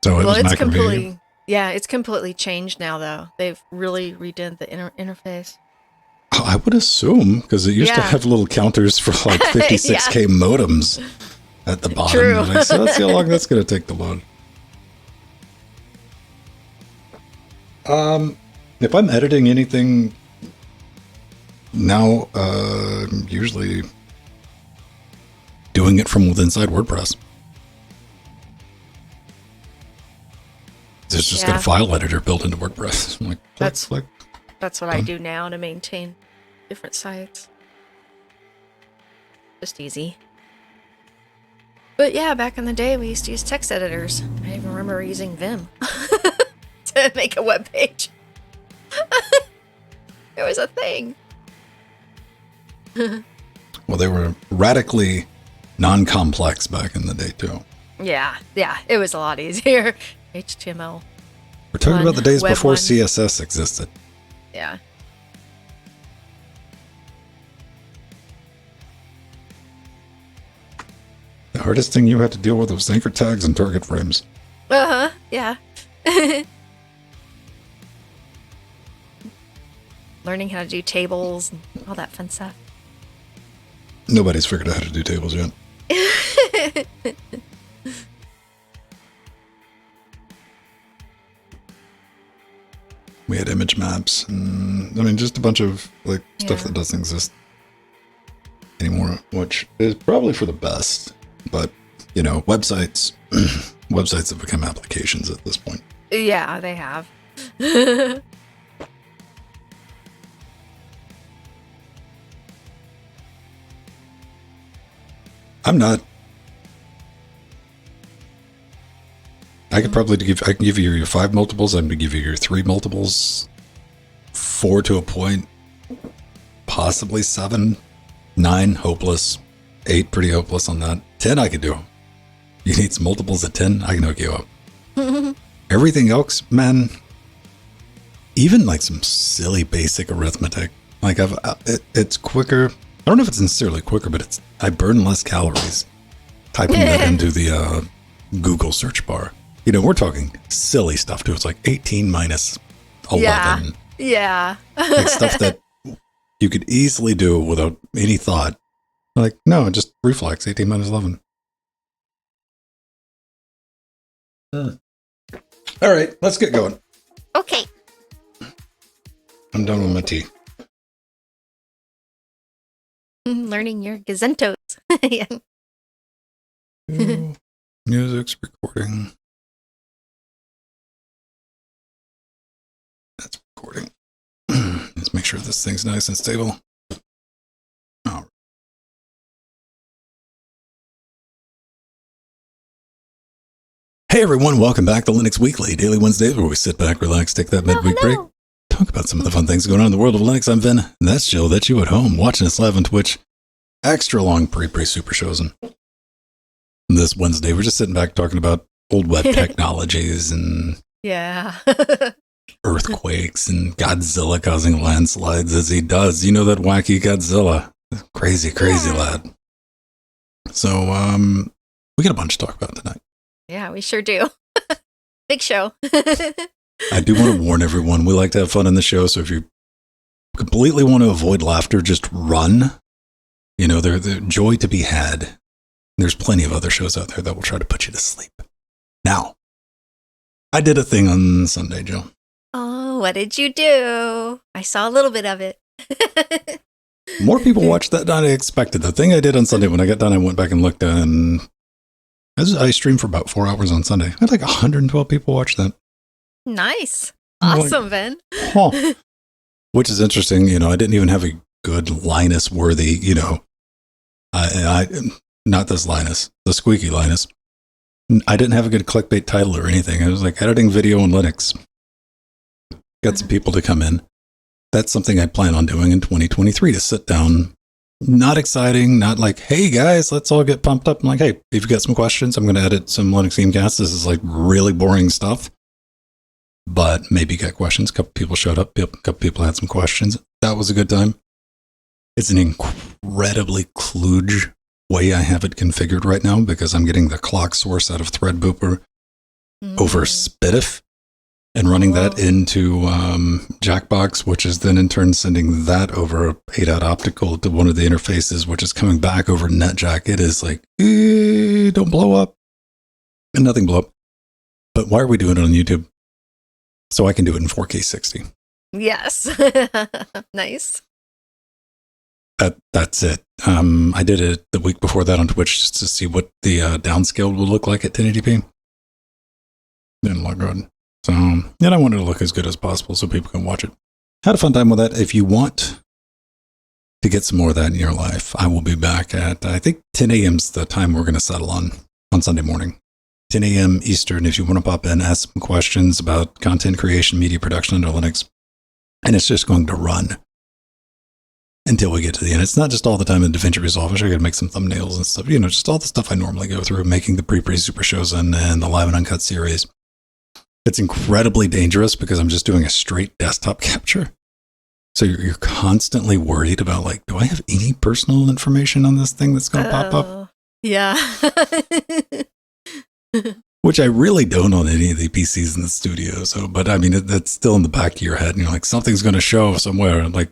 S2: So it was
S1: it's
S2: completely...
S1: Yeah, it's completely changed now, though. They've really redid the interface.
S2: I would assume, because it used to have little counters for, like, 56K modems at the bottom.
S1: True.
S2: Like, so let's see how long that's going to take to load. If I'm editing anything now, I'm usually doing it from inside WordPress. There's just got a file editor built into WordPress. I'm like,
S1: that's what I do now to maintain different sites. Just easy. But yeah, back in the day, we used to use text editors. I even remember using Vim to make a web page. It was a thing.
S2: Well, they were radically non-complex back in the day, too.
S1: Yeah, it was a lot easier. HTML.
S2: We're talking about the days before CSS existed.
S1: Yeah.
S2: The hardest thing you had to deal with was anchor tags and target frames.
S1: Yeah. Learning how to do tables and all that fun stuff.
S2: Nobody's figured out how to do tables yet. We had image maps and I mean just a bunch of like stuff that doesn't exist anymore, which is probably for the best. But you know, websites have become applications at this point.
S1: Yeah, they have.
S2: I can give you your 5 multiples. I'm going to give you your 3 multiples. 4 to a point. Possibly 7. 9, hopeless. 8, pretty hopeless on that. 10, I could do. You need some multiples at 10, I can hook you up. Everything else, man, even like some silly basic arithmetic. Like it's quicker. I don't know if it's necessarily quicker, but I burn less calories typing that into the Google search bar. You know, we're talking silly stuff too. It's like 18 minus 11.
S1: Yeah.
S2: Like stuff that you could easily do without any thought. Like, no, just reflex 18 minus 11. All right, let's get going.
S1: Okay.
S2: I'm done with my tea.
S1: Learning your gazentos. Yeah.
S2: Music's recording. That's recording. Let's make sure this thing's nice and stable. All right. Hey everyone, welcome back to Linux Weekly, daily Wednesdays where we sit back, relax, take that midweek break, talk about some of the fun things going on in the world of Linux. I'm Vin, and that's Jill. That's you at home watching us live on Twitch. Extra long pre-super shows. And this Wednesday, we're just sitting back talking about old web technologies and earthquakes and Godzilla causing landslides as he does. You know that wacky Godzilla. Of Crazy lad. So, we got a bunch to talk about tonight.
S1: Yeah, we sure do. Big show.
S2: I do want to warn everyone, we like to have fun in the show, so if you completely want to avoid laughter, just run. You know, there's joy to be had. There's plenty of other shows out there that will try to put you to sleep. Now, I did a thing on Sunday, Jill.
S1: Oh, what did you do? I saw a little bit of it.
S2: More people watched that than I expected. The thing I did on Sunday, when I got done, I went back and looked, and I streamed for about 4 hours on Sunday. I had like 112 people watch that.
S1: Nice. Awesome, Ben.
S2: Huh. Which is interesting. You know, I didn't even have a good Linus-worthy, you know, I not this Linus, the squeaky Linus. I didn't have a good clickbait title or anything. I was like, editing video on Linux. Got some people to come in. That's something I plan on doing in 2023, to sit down. Not exciting, not like, hey guys, let's all get pumped up. I'm like, hey, if you've got some questions, I'm going to edit some Linux Themecasts. This is like really boring stuff. But maybe got questions. A couple people showed up. A couple people had some questions. That was a good time. It's an incredibly kludge way I have it configured right now, because I'm getting the clock source out of Threadbooper over Spitif and running that into Jackbox, which is then in turn sending that over 8-out optical to one of the interfaces, which is coming back over NetJack. It is like, don't blow up. And nothing blow up. But why are we doing it on YouTube? So I can do it in 4K 60.
S1: Yes. Nice.
S2: That's it. I did it the week before that on Twitch just to see what the downscaled will look like at 1080p. Didn't look good. So, I wanted to look as good as possible so people can watch it. Had a fun time with that. If you want to get some more of that in your life, I will be back at, I think 10 a.m.'s the time we're going to settle on Sunday morning. 10 a.m. Eastern, if you want to pop in, ask some questions about content creation, media production under Linux. And it's just going to run until we get to the end. It's not just all the time in DaVinci Resolve. I got to make some thumbnails and stuff, just all the stuff I normally go through, making the pre super shows and the live and uncut series. It's incredibly dangerous because I'm just doing a straight desktop capture. So you're constantly worried about, like, do I have any personal information on this thing that's going to pop up?
S1: Yeah.
S2: Which I really don't on any of the PCs in the studio. So, but I mean, that's still in the back of your head. And you're like, something's going to show somewhere. I'm like,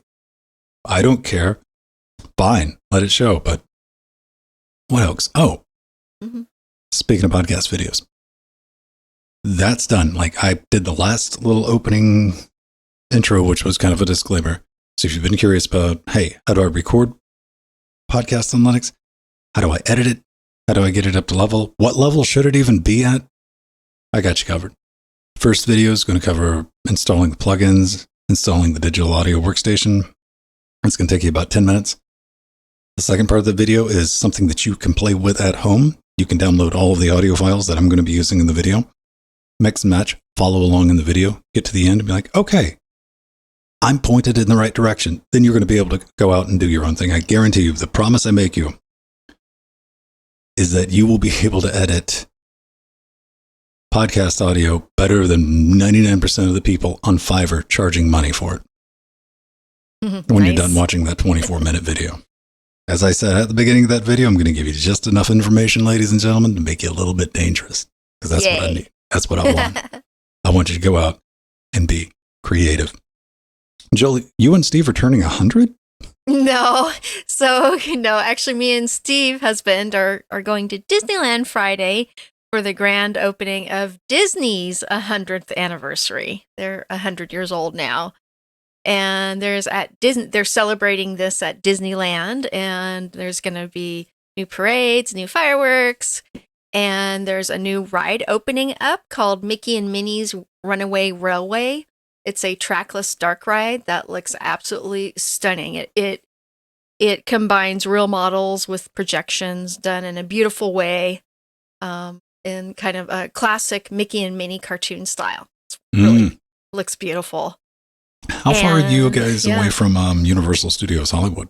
S2: I don't care. Fine, let it show. But what else? Oh, Speaking of podcast videos, that's done. Like, I did the last little opening intro, which was kind of a disclaimer. So if you've been curious about, hey, how do I record podcasts on Linux? How do I edit it? How do I get it up to level? What level should it even be at? I got you covered. First video is going to cover installing the plugins, installing the digital audio workstation. It's going to take you about 10 minutes. The second part of the video is something that you can play with at home. You can download all of the audio files that I'm going to be using in the video. Mix and match, follow along in the video, get to the end and be like, okay, I'm pointed in the right direction. Then you're going to be able to go out and do your own thing. I guarantee you, the promise I make you is that you will be able to edit podcast audio better than 99% of the people on Fiverr charging money for it. When you're done watching that 24-minute video. As I said at the beginning of that video, I'm going to give you just enough information, ladies and gentlemen, to make you a little bit dangerous. Because that's what I need. That's what I want. I want you to go out and be creative. Jolie, you and Steve are turning 100?
S1: No. So, actually me and Steve, husband, are going to Disneyland Friday for the grand opening of Disney's 100th anniversary. They're 100 years old now. And they're celebrating this at Disneyland, and there's going to be new parades, new fireworks, and there's a new ride opening up called Mickey and Minnie's Runaway Railway. It's a trackless dark ride that looks absolutely stunning. It combines real models with projections done in a beautiful way, in kind of a classic Mickey and Minnie cartoon style. It's really looks beautiful.
S2: How far are you guys away from Universal Studios Hollywood?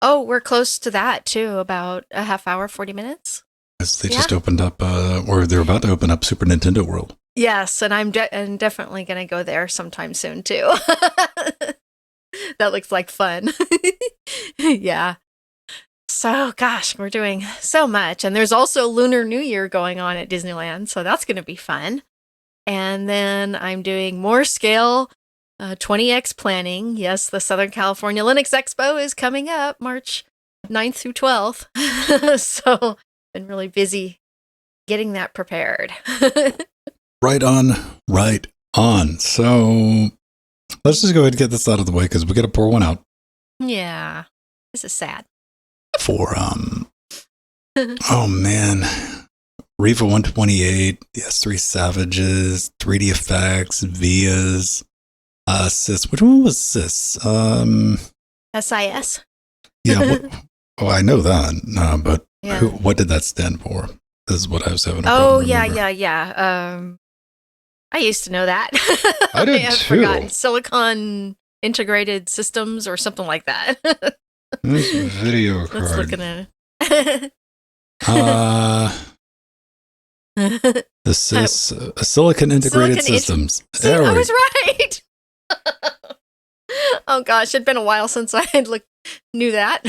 S1: Oh, we're close to that too, about a half hour, 40 minutes.
S2: They just opened up, or they're about to open up Super Nintendo World.
S1: Yes, and I'm definitely going to go there sometime soon too. That looks like fun. Yeah. So, gosh, we're doing so much. And there's also Lunar New Year going on at Disneyland. So that's going to be fun. And then I'm doing more scale 20X planning. Yes, the Southern California Linux Expo is coming up March 9th through 12th. So, been really busy getting that prepared.
S2: Right on, right on. So, let's just go ahead and get this out of the way because we got to pour one out.
S1: Yeah, this is sad.
S2: For, oh man, Riva 128, the S3 Savages, 3D Effects, Vias, SIS. Which one was SIS?
S1: SIS?
S2: Yeah, I know that, but yeah. What did that stand for? This is what I was having a problem remembering.
S1: Yeah. I used to know that.
S2: I did
S1: I've
S2: too.
S1: forgotten. Silicon Integrated Systems or something like that.
S2: This video card.
S1: Let's look at it.
S2: The SIS, Silicon Integrated Systems.
S1: See, I was right. Oh gosh, it'd been a while since I had knew that.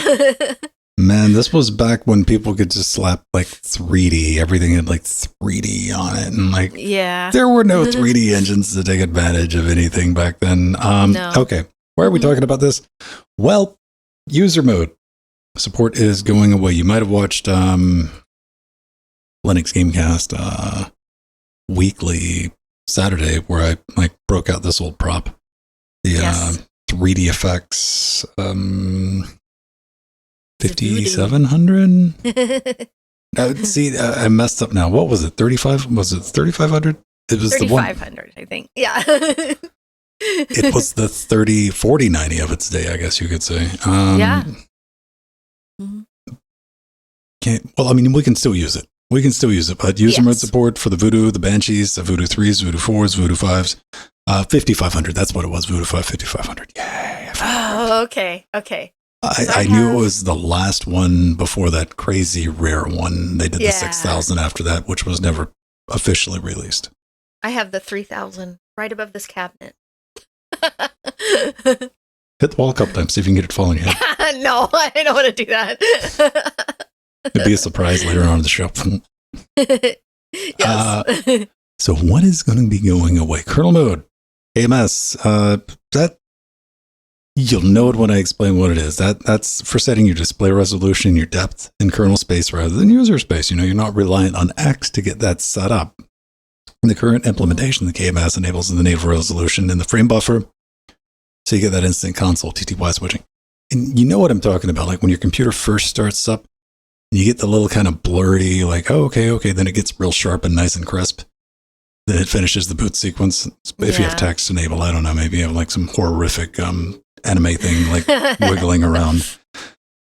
S2: Man, this was back when people could just slap like 3D. Everything had like 3D on it, and
S1: yeah,
S2: there were no 3D engines to take advantage of anything back then.
S1: No.
S2: Okay, why are we talking about this? Well, user mode support is going away. You might have watched Linux Gamecast weekly Saturday where I broke out this old prop, the 3D effects 5700. See, I messed up now. What was it? 35? Was it 3500? It was
S1: 3500, I think. Yeah.
S2: It was the 4090 of its day, I guess you could say.
S1: Yeah.
S2: Well, I mean, we can still use it. But user mode support for the Voodoo, the Banshees, the Voodoo 3s, Voodoo 4s, Voodoo 5s, 5500. That's what it was. Voodoo 5, 5500. Yay.
S1: Oh, okay.
S2: I knew it was the last one before that crazy rare one. They did the 6000 after that, which was never officially released.
S1: I have the 3000 right above this cabinet.
S2: Hit the wall a couple times, see if you can get it to fall on your head.
S1: No, I don't want to do that.
S2: It'd be a surprise later on in the show.
S1: Yes.
S2: So what is going to be going away? Kernel mode, AMS, that you'll know it when I explain what it is. That's for setting your display resolution, your depth in kernel space rather than user space. You're not reliant on X to get that set up. In the current implementation, the KMS enables the native resolution in the frame buffer, so you get that instant console TTY switching. And you know what I'm talking about, like when your computer first starts up, you get the little kind of blurry, like, oh, okay, then it gets real sharp and nice and crisp. Then it finishes the boot sequence. If you have text enabled, I don't know, maybe you have like some horrific anime thing like wiggling around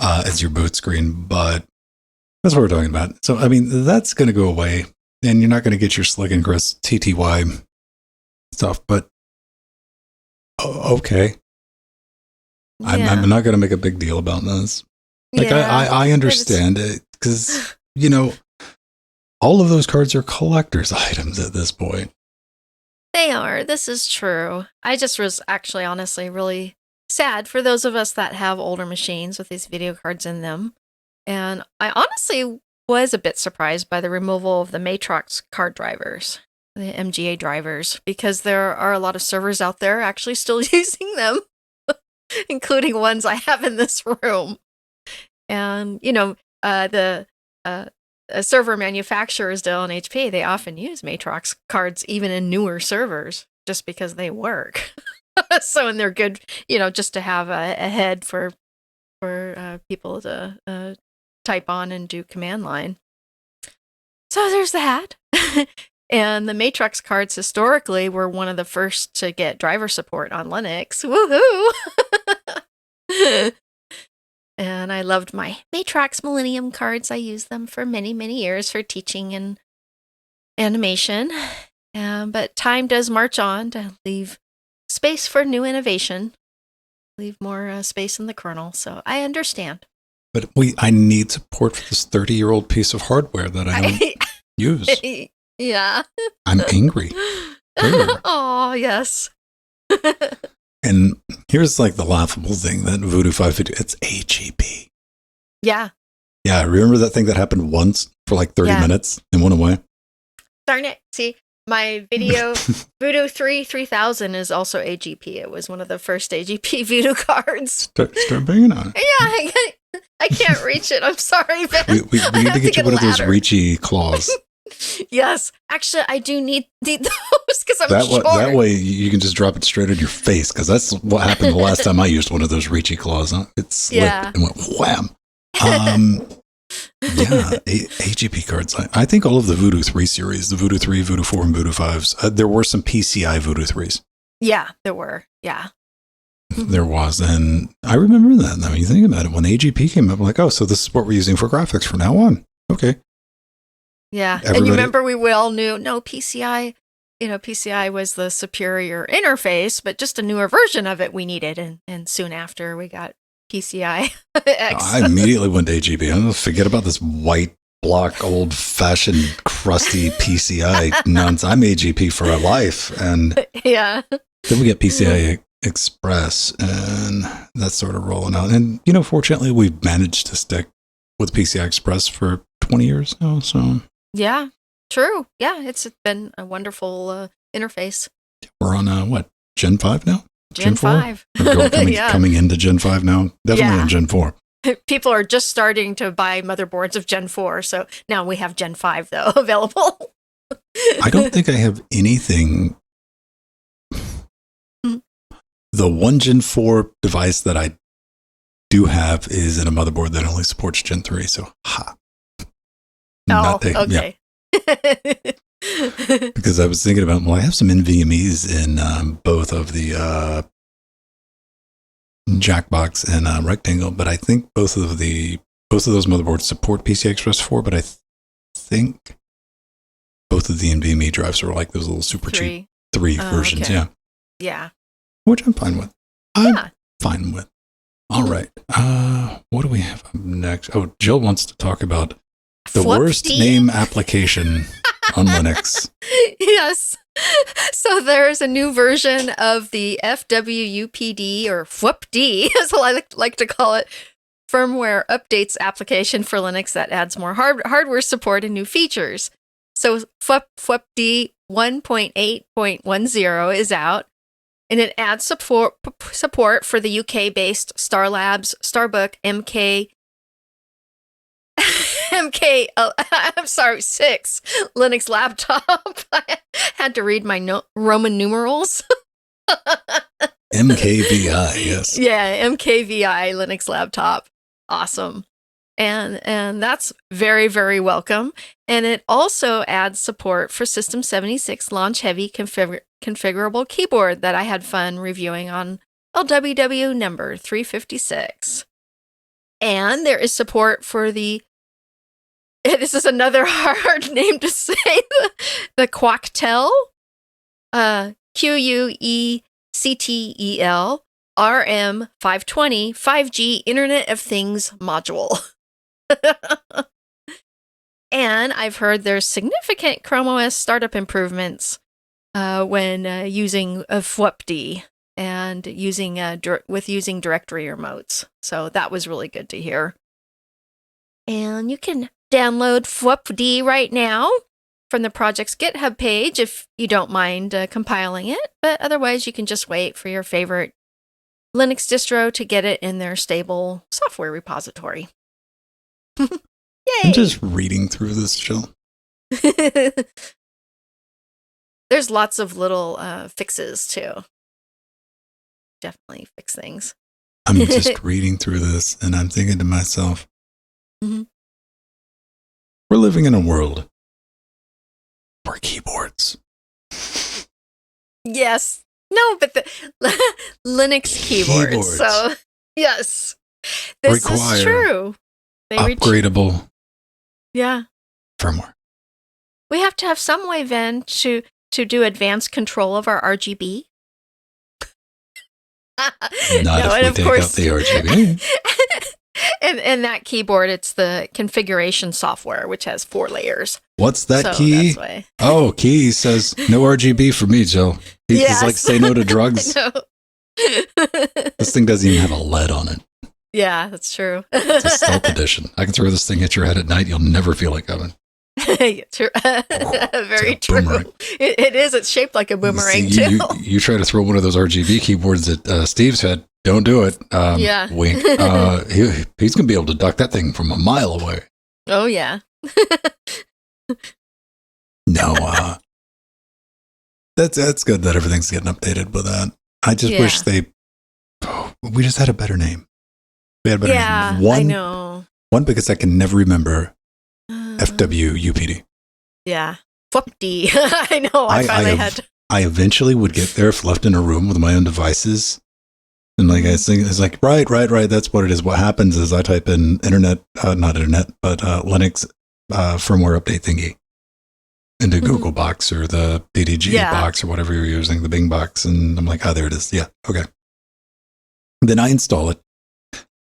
S2: as your boot screen, but that's what we're talking about. So, I mean, that's going to go away, and you're not going to get your slick and crisp TTY stuff, but okay. Yeah. I'm not going to make a big deal about this. Like, I understand it because, all of those cards are collector's items at this point.
S1: They are. This is true. I just was actually, honestly, really sad for those of us that have older machines with these video cards in them. And I honestly was a bit surprised by the removal of the Matrox card drivers, the MGA drivers, because there are a lot of servers out there actually still using them, including ones I have in this room. And, the server manufacturers, Dell and HP, they often use Matrox cards even in newer servers just because they work. So, and they're good, just to have a head for people to type on and do command line. So there's that. And the Matrox cards historically were one of the first to get driver support on Linux. Woohoo! And I loved my Matrox Millennium cards. I used them for many, many years for teaching and animation. But time does march on to leave space for new innovation, leave more space in the kernel. So I understand.
S2: But I need support for this 30-year-old piece of hardware that I don't use.
S1: Yeah.
S2: I'm angry.
S1: Oh, yes.
S2: And here's like the laughable thing that Voodoo 550, it's AGP.
S1: Yeah.
S2: Yeah, remember that thing that happened once for like 30
S1: Yeah.
S2: minutes and went away?
S1: Darn it. See, my video Voodoo 3000 is also AGP. It was one of the first AGP Voodoo cards.
S2: Start banging on it.
S1: Yeah, I can't reach it. I'm sorry, Ben.
S2: We need to get you one of those reachy claws.
S1: Yes. Actually, I do need those because I'm short.
S2: That way you can just drop it straight on your face, because that's what happened the last time I used one of those reachy claws. Huh? It slipped and went wham. Yeah, AGP cards. I think all of the Voodoo 3 series, the Voodoo 3, Voodoo 4, and Voodoo 5s, there were some PCI Voodoo 3s.
S1: Yeah, there were. Yeah.
S2: There was. And I remember that. Now, when you think about it, when AGP came up, I'm like, oh, so this is what we're using for graphics from now on. Okay.
S1: Yeah. And you remember we all knew, no, PCI, PCI was the superior interface, but just a newer version of it we needed. And soon after we got PCI X.
S2: I immediately went to AGP. I'm going to forget about this white block, old fashioned, crusty PCI nonsense. I'm AGP for a life. And
S1: yeah.
S2: Then we get PCI Express, and that's sort of rolling out. And, fortunately, we've managed to stick with PCI Express for 20 years now. So,
S1: yeah, true. Yeah, it's been a wonderful interface.
S2: We're on, Gen 5 now?
S1: Gen 5.
S2: Coming into Gen 5 now. Definitely on Gen 4.
S1: People are just starting to buy motherboards of Gen 4. So now we have Gen 5, though, available.
S2: I don't think I have anything. The one Gen 4 device that I do have is in a motherboard that only supports Gen 3. So,
S1: okay.
S2: Yeah. Because I was thinking about, I have some NVMEs in both of the Jackbox and Rectangle, but I think both of those motherboards support PCI Express 4, but I think both of the NVMe drives are like those little super cheap 3 versions. Okay. Yeah.
S1: Yeah.
S2: Which I'm fine with. Fine with. All right. What do we have up next? Oh, Jill wants to talk about the worst name application on Linux.
S1: Yes. So there's a new version of the FWUPD, or FWUPD, as I like to call it, firmware updates application for Linux that adds more hardware support and new features. So FWUPD 1.8.10 is out, and it adds support for the UK-based Starlabs Starbook I'm sorry, 6 Linux laptop. I had to read my Roman numerals.
S2: MKVI, yes.
S1: Yeah, MKVI Linux laptop. Awesome. And that's very, very welcome. And it also adds support for System 76 Launch Heavy configurable keyboard that I had fun reviewing on LWDW number 356. And there is support for the, this is another hard name to say, the Quactel, QUECTEL RM520 5G Internet of Things module. And I've heard there's significant Chrome OS startup improvements when using FWUPD and using directory remotes. So that was really good to hear. And you can download FWUPD right now from the project's GitHub page if you don't mind compiling it. But otherwise, you can just wait for your favorite Linux distro to get it in their stable software repository. Yay!
S2: I'm just reading through this, Jill.
S1: There's lots of little fixes, too. Definitely fix things.
S2: I'm just reading through this, and I'm thinking to myself, we're living in a world for keyboards.
S1: Yes. No, but the Linux keyboards. So, yes. This is true.
S2: Upgradable firmware.
S1: We have to have some way then to do advanced control of our RGB.
S2: Not if we take out the RGB.
S1: And that keyboard, it's the configuration software, which has 4 layers.
S2: What's that key? Oh, key says no RGB for me, Jill. It's like say no to drugs. This thing doesn't even have a LED on it.
S1: Yeah, that's true.
S2: It's a stealth edition. I can throw this thing at your head at night. You'll never feel it coming.
S1: True. Very
S2: like
S1: true.
S2: Boomerang.
S1: It is. It's shaped like a boomerang, too.
S2: You try to throw one of those RGB keyboards at Steve's head. Don't do it.
S1: Yeah.
S2: Wink. He's going to be able to duck that thing from a mile away.
S1: Oh, yeah.
S2: No, that's good that everything's getting updated with that. I just wish we just had a better name. We had a better name.
S1: I know.
S2: One, because I can never remember FWUPD.
S1: Yeah. FWUPD. I know. I finally had to. I
S2: eventually would get there if left in a room with my own devices. And like I think it's like, right. That's what it is. What happens is I type in Linux firmware update thingy into Google Box or the DDG box or whatever you're using, the Bing box. And I'm like, there it is. Yeah. Okay. Then I install it.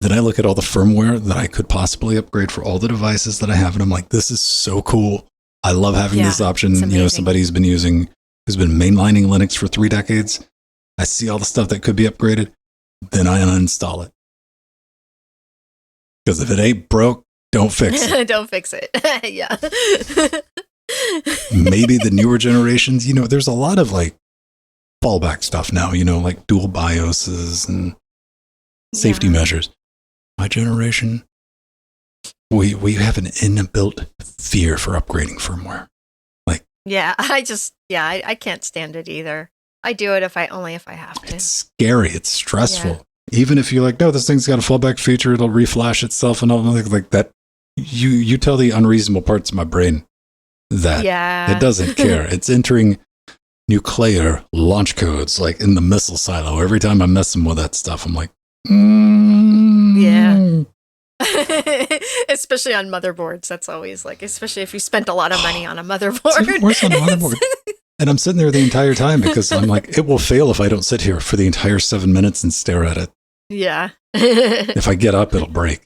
S2: Then I look at all the firmware that I could possibly upgrade for all the devices that I have. And I'm like, this is so cool. I love having this option. Somebody who's been mainlining Linux for 3 decades. I see all the stuff that could be upgraded. Then I uninstall it. Because if it ain't broke, don't fix it.
S1: Don't fix it. Yeah.
S2: Maybe the newer generations, there's a lot of like fallback stuff now, like dual BIOSes and safety measures. My generation, we have an inbuilt fear for upgrading firmware. Like,
S1: I can't stand it either. I do it if I have to.
S2: It's scary. It's stressful. Yeah. Even if you're like, no, this thing's got a fallback feature, it'll reflash itself and all like that. You tell the unreasonable parts of my brain that it doesn't care. It's entering nuclear launch codes like in the missile silo. Every time I'm messing with that stuff, I'm like,
S1: yeah. Especially on motherboards. That's always like, especially if you spent a lot of money on a motherboard.
S2: It's even worse on a motherboard. And I'm sitting there the entire time because I'm like, it will fail if I don't sit here for the entire 7 minutes and stare at it.
S1: Yeah.
S2: If I get up, it'll break.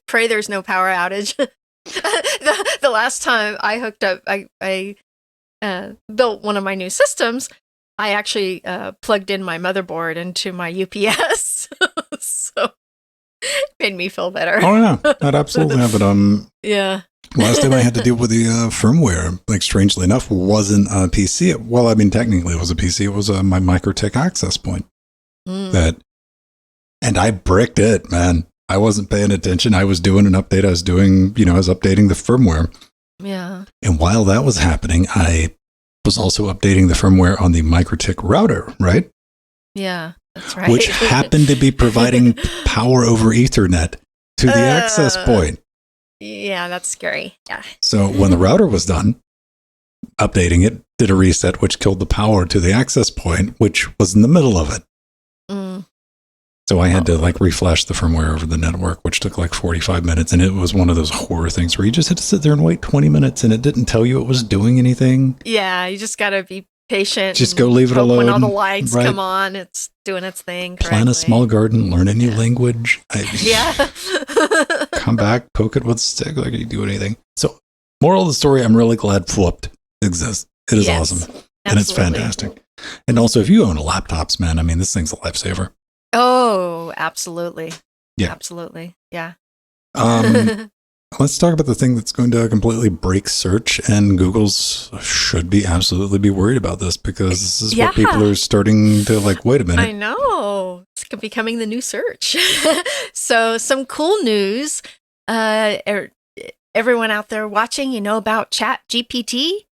S1: Pray there's no power outage. The last time I hooked up, I built one of my new systems. I actually plugged in my motherboard into my UPS. So it made me feel better.
S2: Oh, yeah. That absolutely happened.
S1: Yeah.
S2: Last time I had to deal with the firmware, like strangely enough, wasn't a PC. Well, I mean, technically it was a PC. It was my MikroTik access point. And I bricked it, man. I wasn't paying attention. I was doing an update. I was updating the firmware.
S1: Yeah.
S2: And while that was happening, I was also updating the firmware on the MikroTik router, right?
S1: Yeah, that's right.
S2: Which happened to be providing power over Ethernet to the access point.
S1: Yeah, that's scary. Yeah.
S2: So when the router was done, updating it, did a reset, which killed the power to the access point, which was in the middle of it. So I had to like reflash the firmware over the network, which took like 45 minutes. And it was one of those horror things where you just had to sit there and wait 20 minutes and it didn't tell you it was doing anything.
S1: Yeah, you just got to be patient.
S2: Just go leave it alone.
S1: When all the lights come on, it's doing its thing correctly.
S2: Plant a small garden, learn a new language. Come back, poke it with a stick, like you do anything. So, moral of the story, I'm really glad Flipped exists. It is awesome. And it's fantastic. And also, if you own laptops, man, I mean, this thing's a lifesaver.
S1: Oh, absolutely.
S2: Yeah.
S1: Absolutely. Yeah.
S2: Let's talk about the thing that's going to completely break search, and Google's should be absolutely be worried about this because this is what people are starting to like, wait a minute.
S1: I know. It's becoming the new search. So some cool news. Everyone out there watching, about Chat GPT?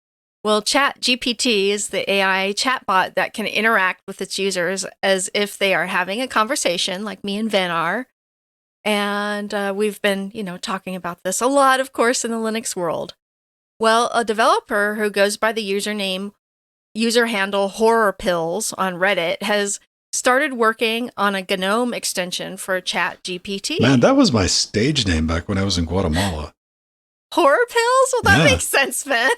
S1: Well, Chat GPT is the AI chatbot that can interact with its users as if they are having a conversation like me and Ven are. And we've been, talking about this a lot, of course, in the Linux world. Well, a developer who goes by the user handle Horror Pills on Reddit has started working on a GNOME extension for Chat GPT.
S2: Man, that was my stage name back when I was in Guatemala.
S1: Horror Pills? Well, that makes sense, Ben.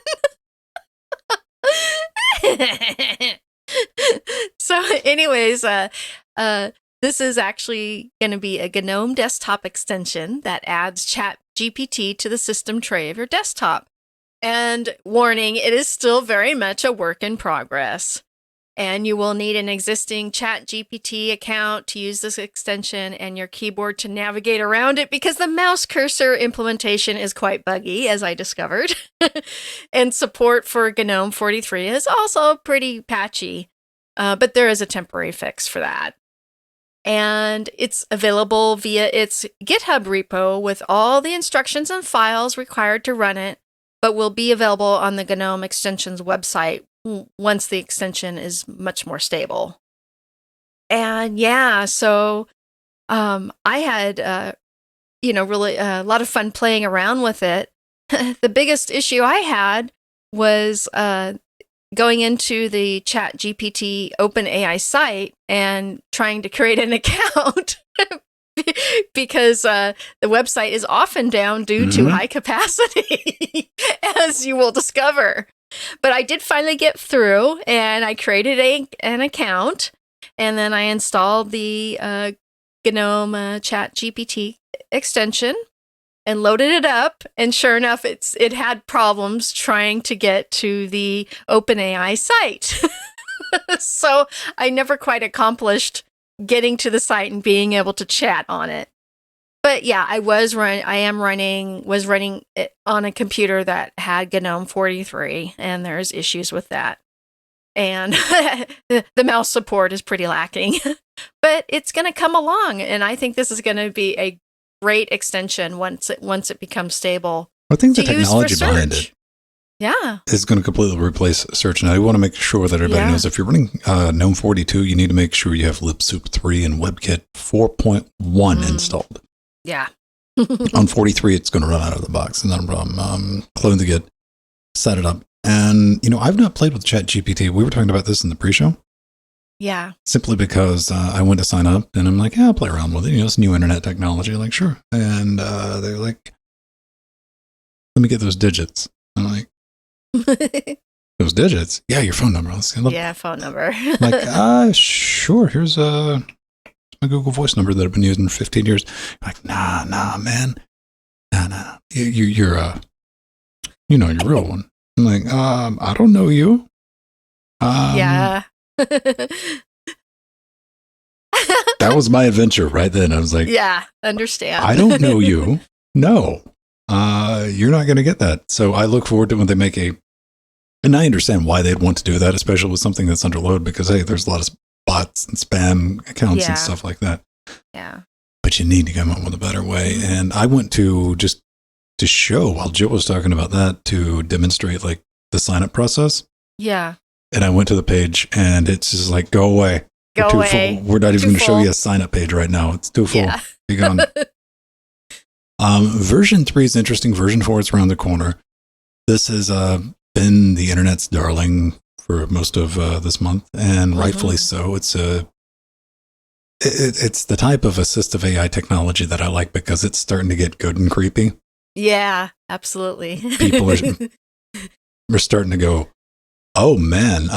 S1: So anyways, this is actually going to be a GNOME desktop extension that adds Chat GPT to the system tray of your desktop. And warning, it is still very much a work in progress. And you will need an existing ChatGPT account to use this extension and your keyboard to navigate around it because the mouse cursor implementation is quite buggy, as I discovered. And support for GNOME 43 is also pretty patchy, but there is a temporary fix for that. And it's available via its GitHub repo with all the instructions and files required to run it, but will be available on the GNOME extension's website once the extension is much more stable. And yeah, so I had, really a lot of fun playing around with it. The biggest issue I had was going into the ChatGPT OpenAI site and trying to create an account because the website is often down due to high capacity, as you will discover. But I did finally get through, and I created an account, and then I installed the GNOME ChatGPT extension and loaded it up, and sure enough, it had problems trying to get to the OpenAI site. So I never quite accomplished getting to the site and being able to chat on it. But yeah, I was running it on a computer that had GNOME 43, and there's issues with that. And the mouse support is pretty lacking. But it's going to come along, and I think this is going to be a great extension once it becomes stable.
S2: I think the technology behind it is going to completely replace search. And I want to make sure that everybody knows if you're running GNOME 42, you need to make sure you have libsoup 3 and WebKit 4.1 installed.
S1: Yeah.
S2: On 43, it's going to run out of the box. Not a problem. Clone the Git, set it up. And, I've not played with ChatGPT. We were talking about this in the pre-show.
S1: Yeah.
S2: Simply because I went to sign up and I'm like, I'll play around with it. It's new internet technology. Like, sure. And they're like, let me get those digits. I'm like, those digits? Yeah, your phone number.
S1: Phone number.
S2: Like, sure. Here's my Google Voice number that I've been using for 15 years. I'm like, nah, man. Nah. You're your real one. I'm like, I don't know you.
S1: Yeah.
S2: That was my adventure right then. I was like,
S1: yeah, understand.
S2: I don't know you. No, you're not going to get that. So I look forward to when they make and I understand why they'd want to do that, especially with something that's under load, because, hey, there's a lot of bots and spam accounts and stuff like that.
S1: Yeah.
S2: But you need to come up with a better way. And I went to just to show, while Jill was talking about that, to demonstrate like the sign up process.
S1: Yeah.
S2: And I went to the page and it's just like, go away.
S1: Go
S2: We're too
S1: away.
S2: Full. We're not even going to show you a sign up page right now. It's too full.
S1: Yeah.
S2: Be gone. Version 3 is interesting. Version 4 is around the corner. This has been the internet's darling for most of this month, and rightfully so. It's it's the type of assistive AI technology that I like because it's starting to get good and creepy.
S1: Yeah, absolutely.
S2: People are starting to go, oh man,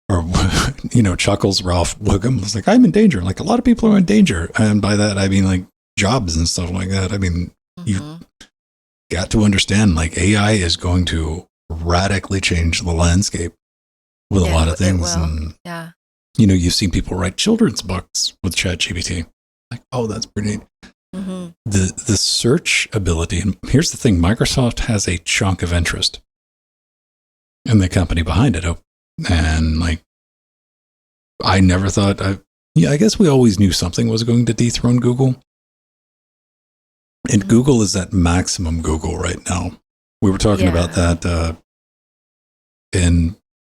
S2: or chuckles Ralph Wiggum was like, I'm in danger. Like, a lot of people are in danger, and by that I mean like jobs and stuff like that. I mean, you got to understand, like, AI is going to radically change the landscape with a lot of things. And you've seen people write children's books with ChatGPT. Like, oh, that's pretty neat. The search ability, and here's the thing: Microsoft has a chunk of interest in the company behind it, and like, I never thought. I guess we always knew something was going to dethrone Google, and Google is at maximum Google right now. We were talking about that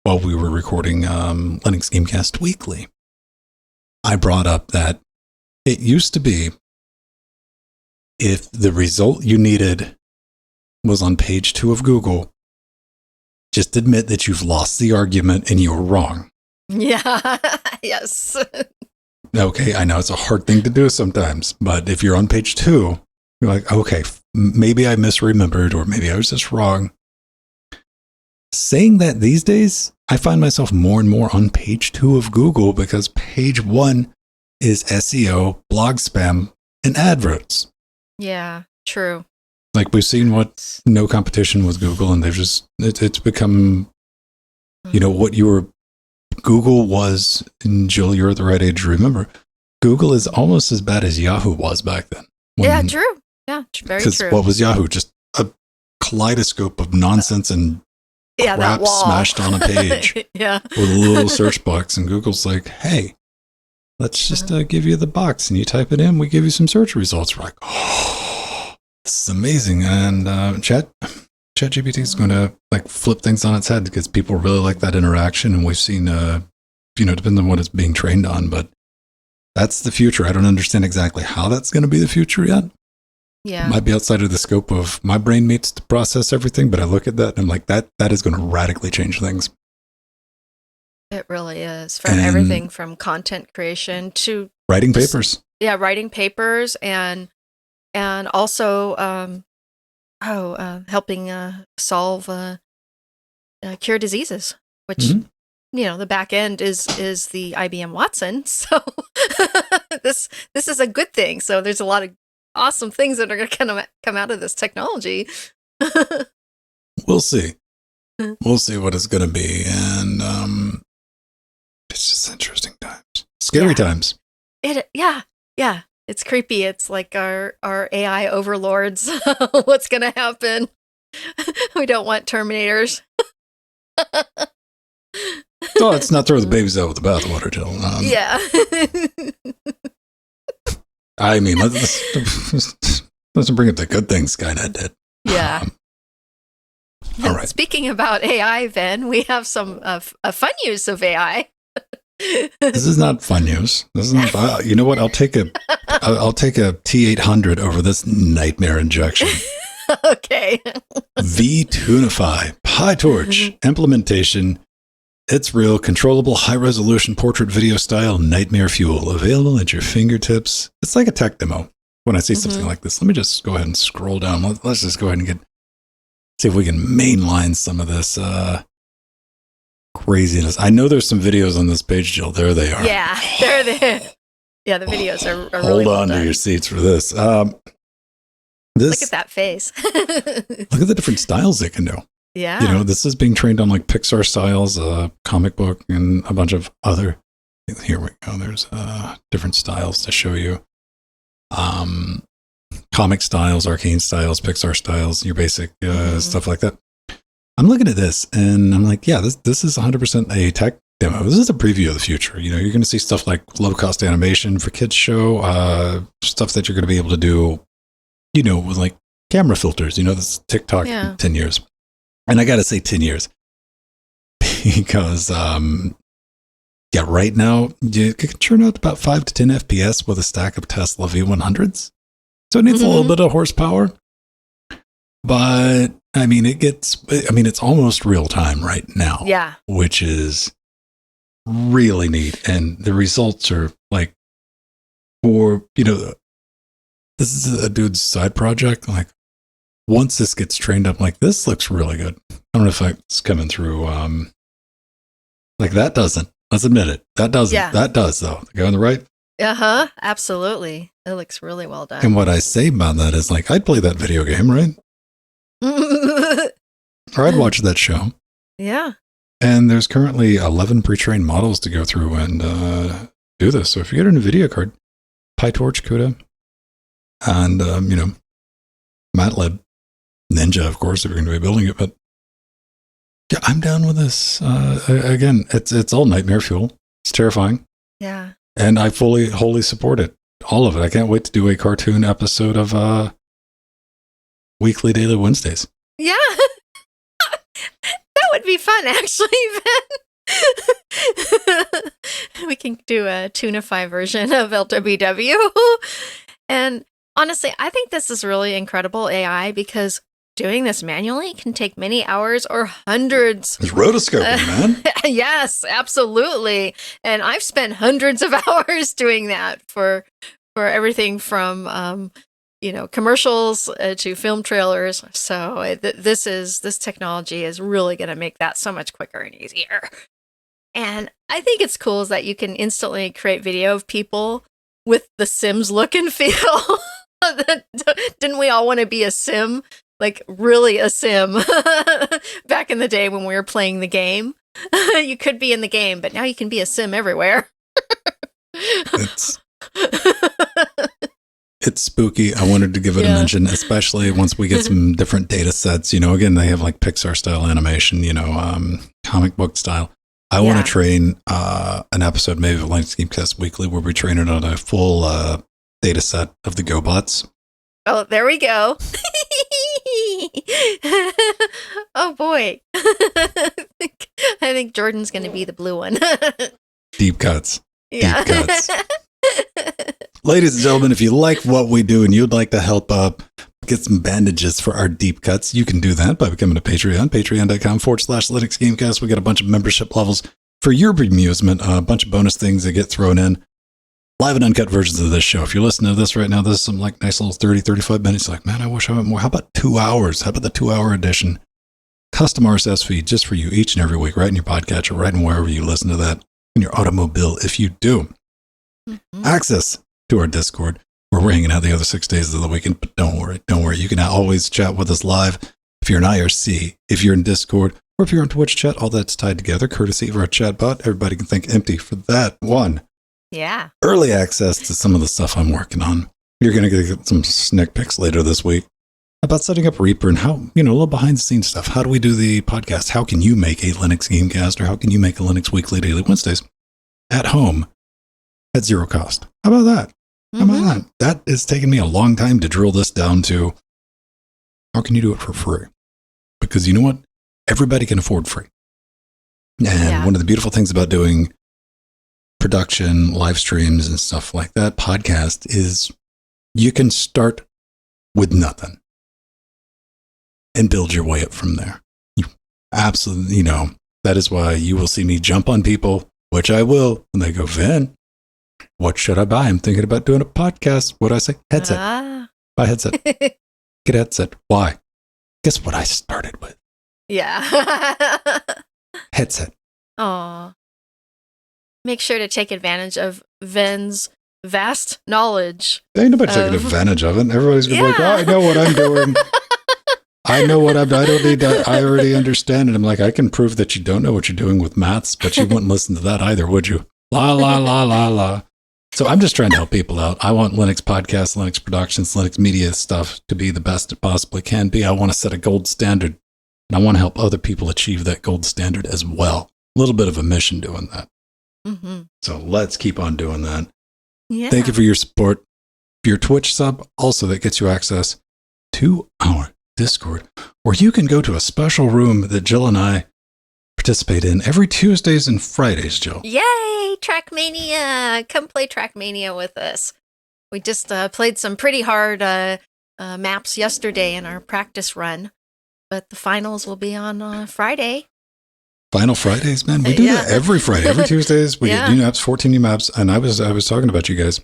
S2: while we were recording Linux Gamecast Weekly. I brought up that it used to be, if the result you needed was on page 2 of Google, just admit that you've lost the argument and you were wrong.
S1: Yeah. Yes.
S2: Okay, I know it's a hard thing to do sometimes, but if you're on page 2, you're like, okay, maybe I misremembered, or maybe I was just wrong. Saying that these days, I find myself more and more on page 2 of Google because page 1 is SEO, blog spam, and adverts.
S1: Yeah, true.
S2: Like, we've seen what no competition with Google, and they've just, it's become, what you were Google was, and Jill, you're at the right age to remember, Google is almost as bad as Yahoo was back then.
S1: Yeah, true. Yeah, very true.
S2: Because what was Yahoo? Just a kaleidoscope of nonsense and crap smashed on a page
S1: yeah.
S2: with a little search box. And Google's like, hey, let's just give you the box and you type it in. We give you some search results. We're like, oh, this is amazing. And ChatGPT is going to like flip things on its head because people really like that interaction. And we've seen, depending on what it's being trained on, but that's the future. I don't understand exactly how that's going to be the future yet.
S1: Yeah.
S2: It might be outside of the scope of my brain meets to process everything, but I look at that and I'm like, that is going to radically change things.
S1: It really is. From everything from content creation to
S2: writing papers.
S1: Yeah, writing papers and also helping solve cure diseases, which the back end is the IBM Watson. So this is a good thing. So there's a lot of awesome things that are going to come out of this technology.
S2: We'll see. We'll see what it's going to be. And it's just interesting times. Scary times.
S1: Yeah. It's creepy. It's like our AI overlords. What's going to happen? We don't want Terminators.
S2: So let's not throw the babies out with the bathwater, Jill.
S1: Yeah.
S2: I mean, let's bring up the good things Skynet did.
S1: Yeah.
S2: All right.
S1: Speaking about AI, Ben, we have some fun use of AI.
S2: This is not fun news. This isn't. You know what? I'll take a T800 over this nightmare injection.
S1: Okay.
S2: V-Tunify PyTorch implementation. It's real, controllable, high-resolution portrait video style nightmare fuel available at your fingertips. It's like a tech demo. When I see something like this, let me just go ahead and scroll down. Let's just go ahead and see if we can mainline some of this craziness. I know there's some videos on this page, Jill. There they are.
S1: Yeah, they're there. Yeah, the videos are
S2: Hold
S1: really
S2: on to your seats for this.
S1: Look at that face.
S2: Look at the different styles it can do.
S1: Yeah.
S2: This is being trained on like Pixar styles, comic book, and a bunch of other. Here we go. There's different styles to show you. Comic styles, arcane styles, Pixar styles, your basic stuff like that. I'm looking at this and I'm like, yeah, this is 100% a tech demo. This is a preview of the future. You're going to see stuff like low cost animation for kids show, stuff that you're going to be able to do, with like camera filters. This is TikTok in 10 years. And I got to say 10 years because, right now you can churn out about 5 to 10 FPS with a stack of Tesla V100s. So it needs a little bit of horsepower, but I mean, it's almost real time right now.
S1: Yeah.
S2: Which is really neat. And the results are like, this is a dude's side project. Like, once this gets trained up, like, this looks really good. I don't know if it's coming through. Like, that doesn't. Let's admit it. That doesn't. Yeah. That does, though. The guy on the right?
S1: Absolutely. It looks really well done.
S2: And what I say about that is, like, I'd play that video game, right? Or I'd watch that show.
S1: Yeah.
S2: And there's currently 11 pre-trained models to go through and do this. So if you get a NVIDIA card, PyTorch, CUDA, and, MATLAB, Ninja, of course, if you're going to be building it. But yeah, I'm down with this. Again, it's all nightmare fuel. It's terrifying.
S1: Yeah.
S2: And I wholly support it. All of it. I can't wait to do a cartoon episode of Weekly Daily Wednesdays.
S1: Yeah. That would be fun, actually, Ben. We can do a Tunify version of LWDW. And honestly, I think this is really incredible AI because doing this manually can take many hours or hundreds.
S2: It's rotoscoping, man.
S1: Yes, absolutely. And I've spent hundreds of hours doing that for everything from commercials to film trailers. So this technology is really going to make that so much quicker and easier. And I think it's cool is that you can instantly create video of people with the Sims look and feel. Didn't we all want to be a Sim? Like really a Sim back in the day when we were playing the game. You could be in the game, but now you can be a sim everywhere.
S2: It's spooky. I wanted to give it a mention, especially once we get some different data sets. Again, they have like Pixar style animation, comic book style. I want to train an episode maybe of Linux Gamecast Weekly where we train it on a full data set of the GoBots.
S1: Oh, there we go. Oh boy. I think Jordan's going to be the blue one.
S2: Deep cuts.
S1: Yeah.
S2: Deep cuts. Ladies and gentlemen, if you like what we do and you'd like to help get some bandages for our deep cuts, you can do that by becoming a Patreon, patreon.com/Linux Gamecast. We got a bunch of membership levels for your amusement, a bunch of bonus things that get thrown in. Live and uncut versions of this show. If you're listening to this right now, this is some like nice little 30, 35 minutes. Like, man, I wish I went more. How about 2 hours? How about the 2-hour edition? Custom RSS feed just for you each and every week, right in your podcatcher, right in wherever you listen to that, in your automobile, if you do. Mm-hmm. Access to our Discord, where we're hanging out the other 6 days of the weekend. But don't worry. You can always chat with us live. If you're an IRC, if you're in Discord, or if you're on Twitch chat, all that's tied together, courtesy of our chat bot. Everybody can think empty for that one.
S1: Yeah. Early
S2: access to some of the stuff I'm working on. You're going to get some sneak peeks later this week about setting up Reaper and how, a little behind the scenes stuff. How do we do the podcast? How can you make a Linux Gamecast, or how can you make a Linux Weekly Daily Wednesdays at home at zero cost? How about that? How about that? That is taking me a long time to drill this down to how can you do it for free? Because you know what? Everybody can afford free. And one of the beautiful things about doing production, live streams and stuff like that, podcast, is you can start with nothing and build your way up from there. You absolutely, that is why you will see me jump on people, which I will, and they go, Vin, what should I buy? I'm thinking about doing a podcast. What do I say? Headset. Buy headset. Get a headset. Why? Guess what I started with?
S1: Yeah.
S2: Headset.
S1: Aw. Make sure to take advantage of Vin's vast knowledge.
S2: Ain't nobody taking advantage of it. Everybody's going to be like, I know what I'm doing. I know what I don't need to, I already understand it. I'm like, I can prove that you don't know what you're doing with maths, but you wouldn't listen to that either, would you? La, la, la, la, la. So I'm just trying to help people out. I want Linux podcasts, Linux productions, Linux media stuff to be the best it possibly can be. I want to set a gold standard, and I want to help other people achieve that gold standard as well. A little bit of a mission doing that. Mm-hmm. So let's keep on doing that. Yeah. Thank you for your support. For your Twitch sub, also that gets you access to our Discord, where you can go to a special room that Jill and I participate in every Tuesdays and Fridays, Jill.
S1: Yay! Trackmania! Come play Trackmania with us. We just played some pretty hard maps yesterday in our practice run, but the finals will be on Friday.
S2: Final Fridays, man. We do that every Friday, every Tuesdays. We get new maps, 14 new maps. And I was talking about you guys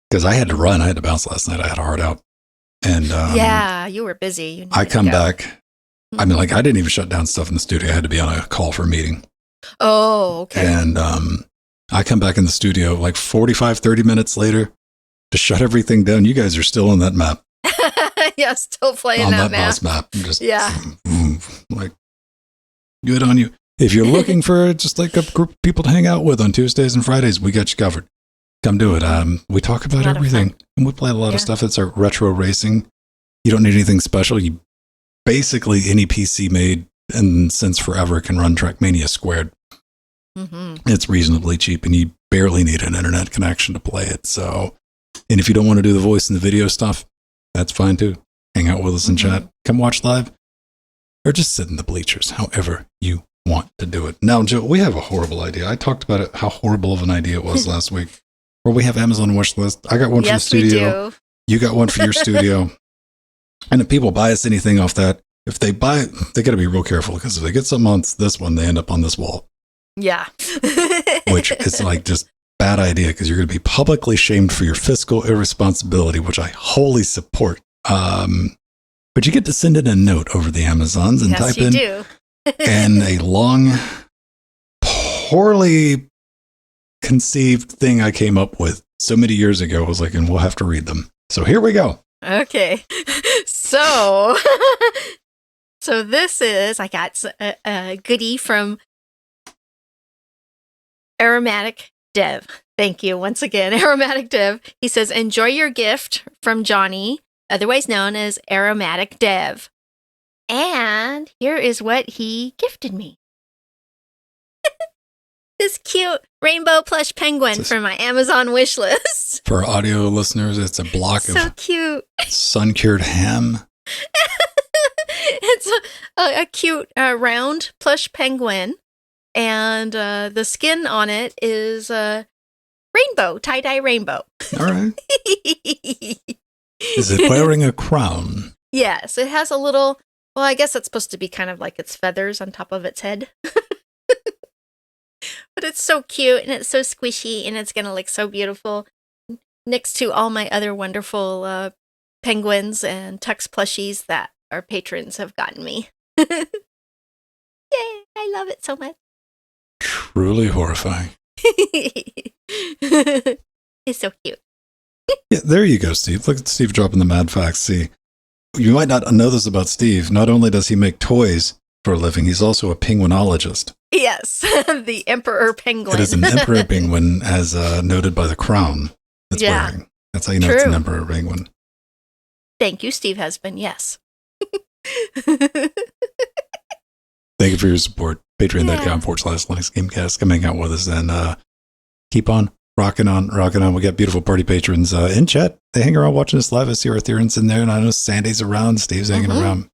S2: because I had to run. I had to bounce last night. I had a hard out. And
S1: you were busy.
S2: I come back. I mean, like, I didn't even shut down stuff in the studio. I had to be on a call for a meeting.
S1: Oh, okay.
S2: And I come back in the studio like 45, 30 minutes later to shut everything down. You guys are still on that map.
S1: Yeah, still playing
S2: on
S1: that
S2: boss map. Just like, good on you. If you're looking for just like a group of people to hang out with on Tuesdays and Fridays, we got you covered. Come do it. We talk about everything, and we play a lot of stuff. It's our retro racing. You don't need anything special. You basically any PC made and since forever can run Trackmania squared. Mm-hmm. It's reasonably cheap, and you barely need an internet connection to play it. So, and if you don't want to do the voice and the video stuff, that's fine too. Hang out with us in chat. Come watch live. Or just sit in the bleachers, however you want to do it. Now, Joe, we have a horrible idea. I talked about it, how horrible of an idea it was last week. Where we have Amazon wish list. I got one for the studio.
S1: We do.
S2: You got one for your studio. And if people buy us anything off that, if they buy it, they got to be real careful, because if they get something on this one, they end up on this wall.
S1: Yeah.
S2: Which is like just bad idea, because you're going to be publicly shamed for your fiscal irresponsibility, which I wholly support. But you get to send in a note over the Amazons and type in and a long, poorly conceived thing I came up with so many years ago. I was like, and we'll have to read them. So here we go.
S1: Okay. So So this is, I got a goodie from Aromatic Dev. Thank you once again, Aromatic Dev. He says, enjoy your gift from Johnny, otherwise known as Aromatic Dev. And here is what he gifted me. This cute rainbow plush penguin from my Amazon wish list.
S2: For audio listeners, it's a block of
S1: cute
S2: sun-cured ham.
S1: It's a cute round plush penguin, and the skin on it is rainbow, tie-dye rainbow.
S2: All right. Is it wearing a crown?
S1: Yes, it has a little, well, I guess it's supposed to be kind of like its feathers on top of its head. But it's so cute, and it's so squishy, and it's going to look so beautiful next to all my other wonderful penguins and Tux plushies that our patrons have gotten me. Yay, I love it so much.
S2: Truly horrifying.
S1: It's so cute.
S2: Yeah, there you go, Steve. Look at Steve dropping the mad facts. See, you might not know this about Steve. Not only does he make toys for a living, he's also a penguinologist.
S1: Yes, the emperor penguin.
S2: It is an emperor penguin, as noted by the crown it's wearing. That's how you know it's an emperor penguin.
S1: Thank you, Steve Husband. Yes.
S2: Thank you for your support. Patreon.com/Linux Gamecast. Come hang out with us and keep on rocking on. We got beautiful party patrons in chat. They hang around watching us live. I see our Theron's in there, and I know Sandy's around. Steve's hanging around.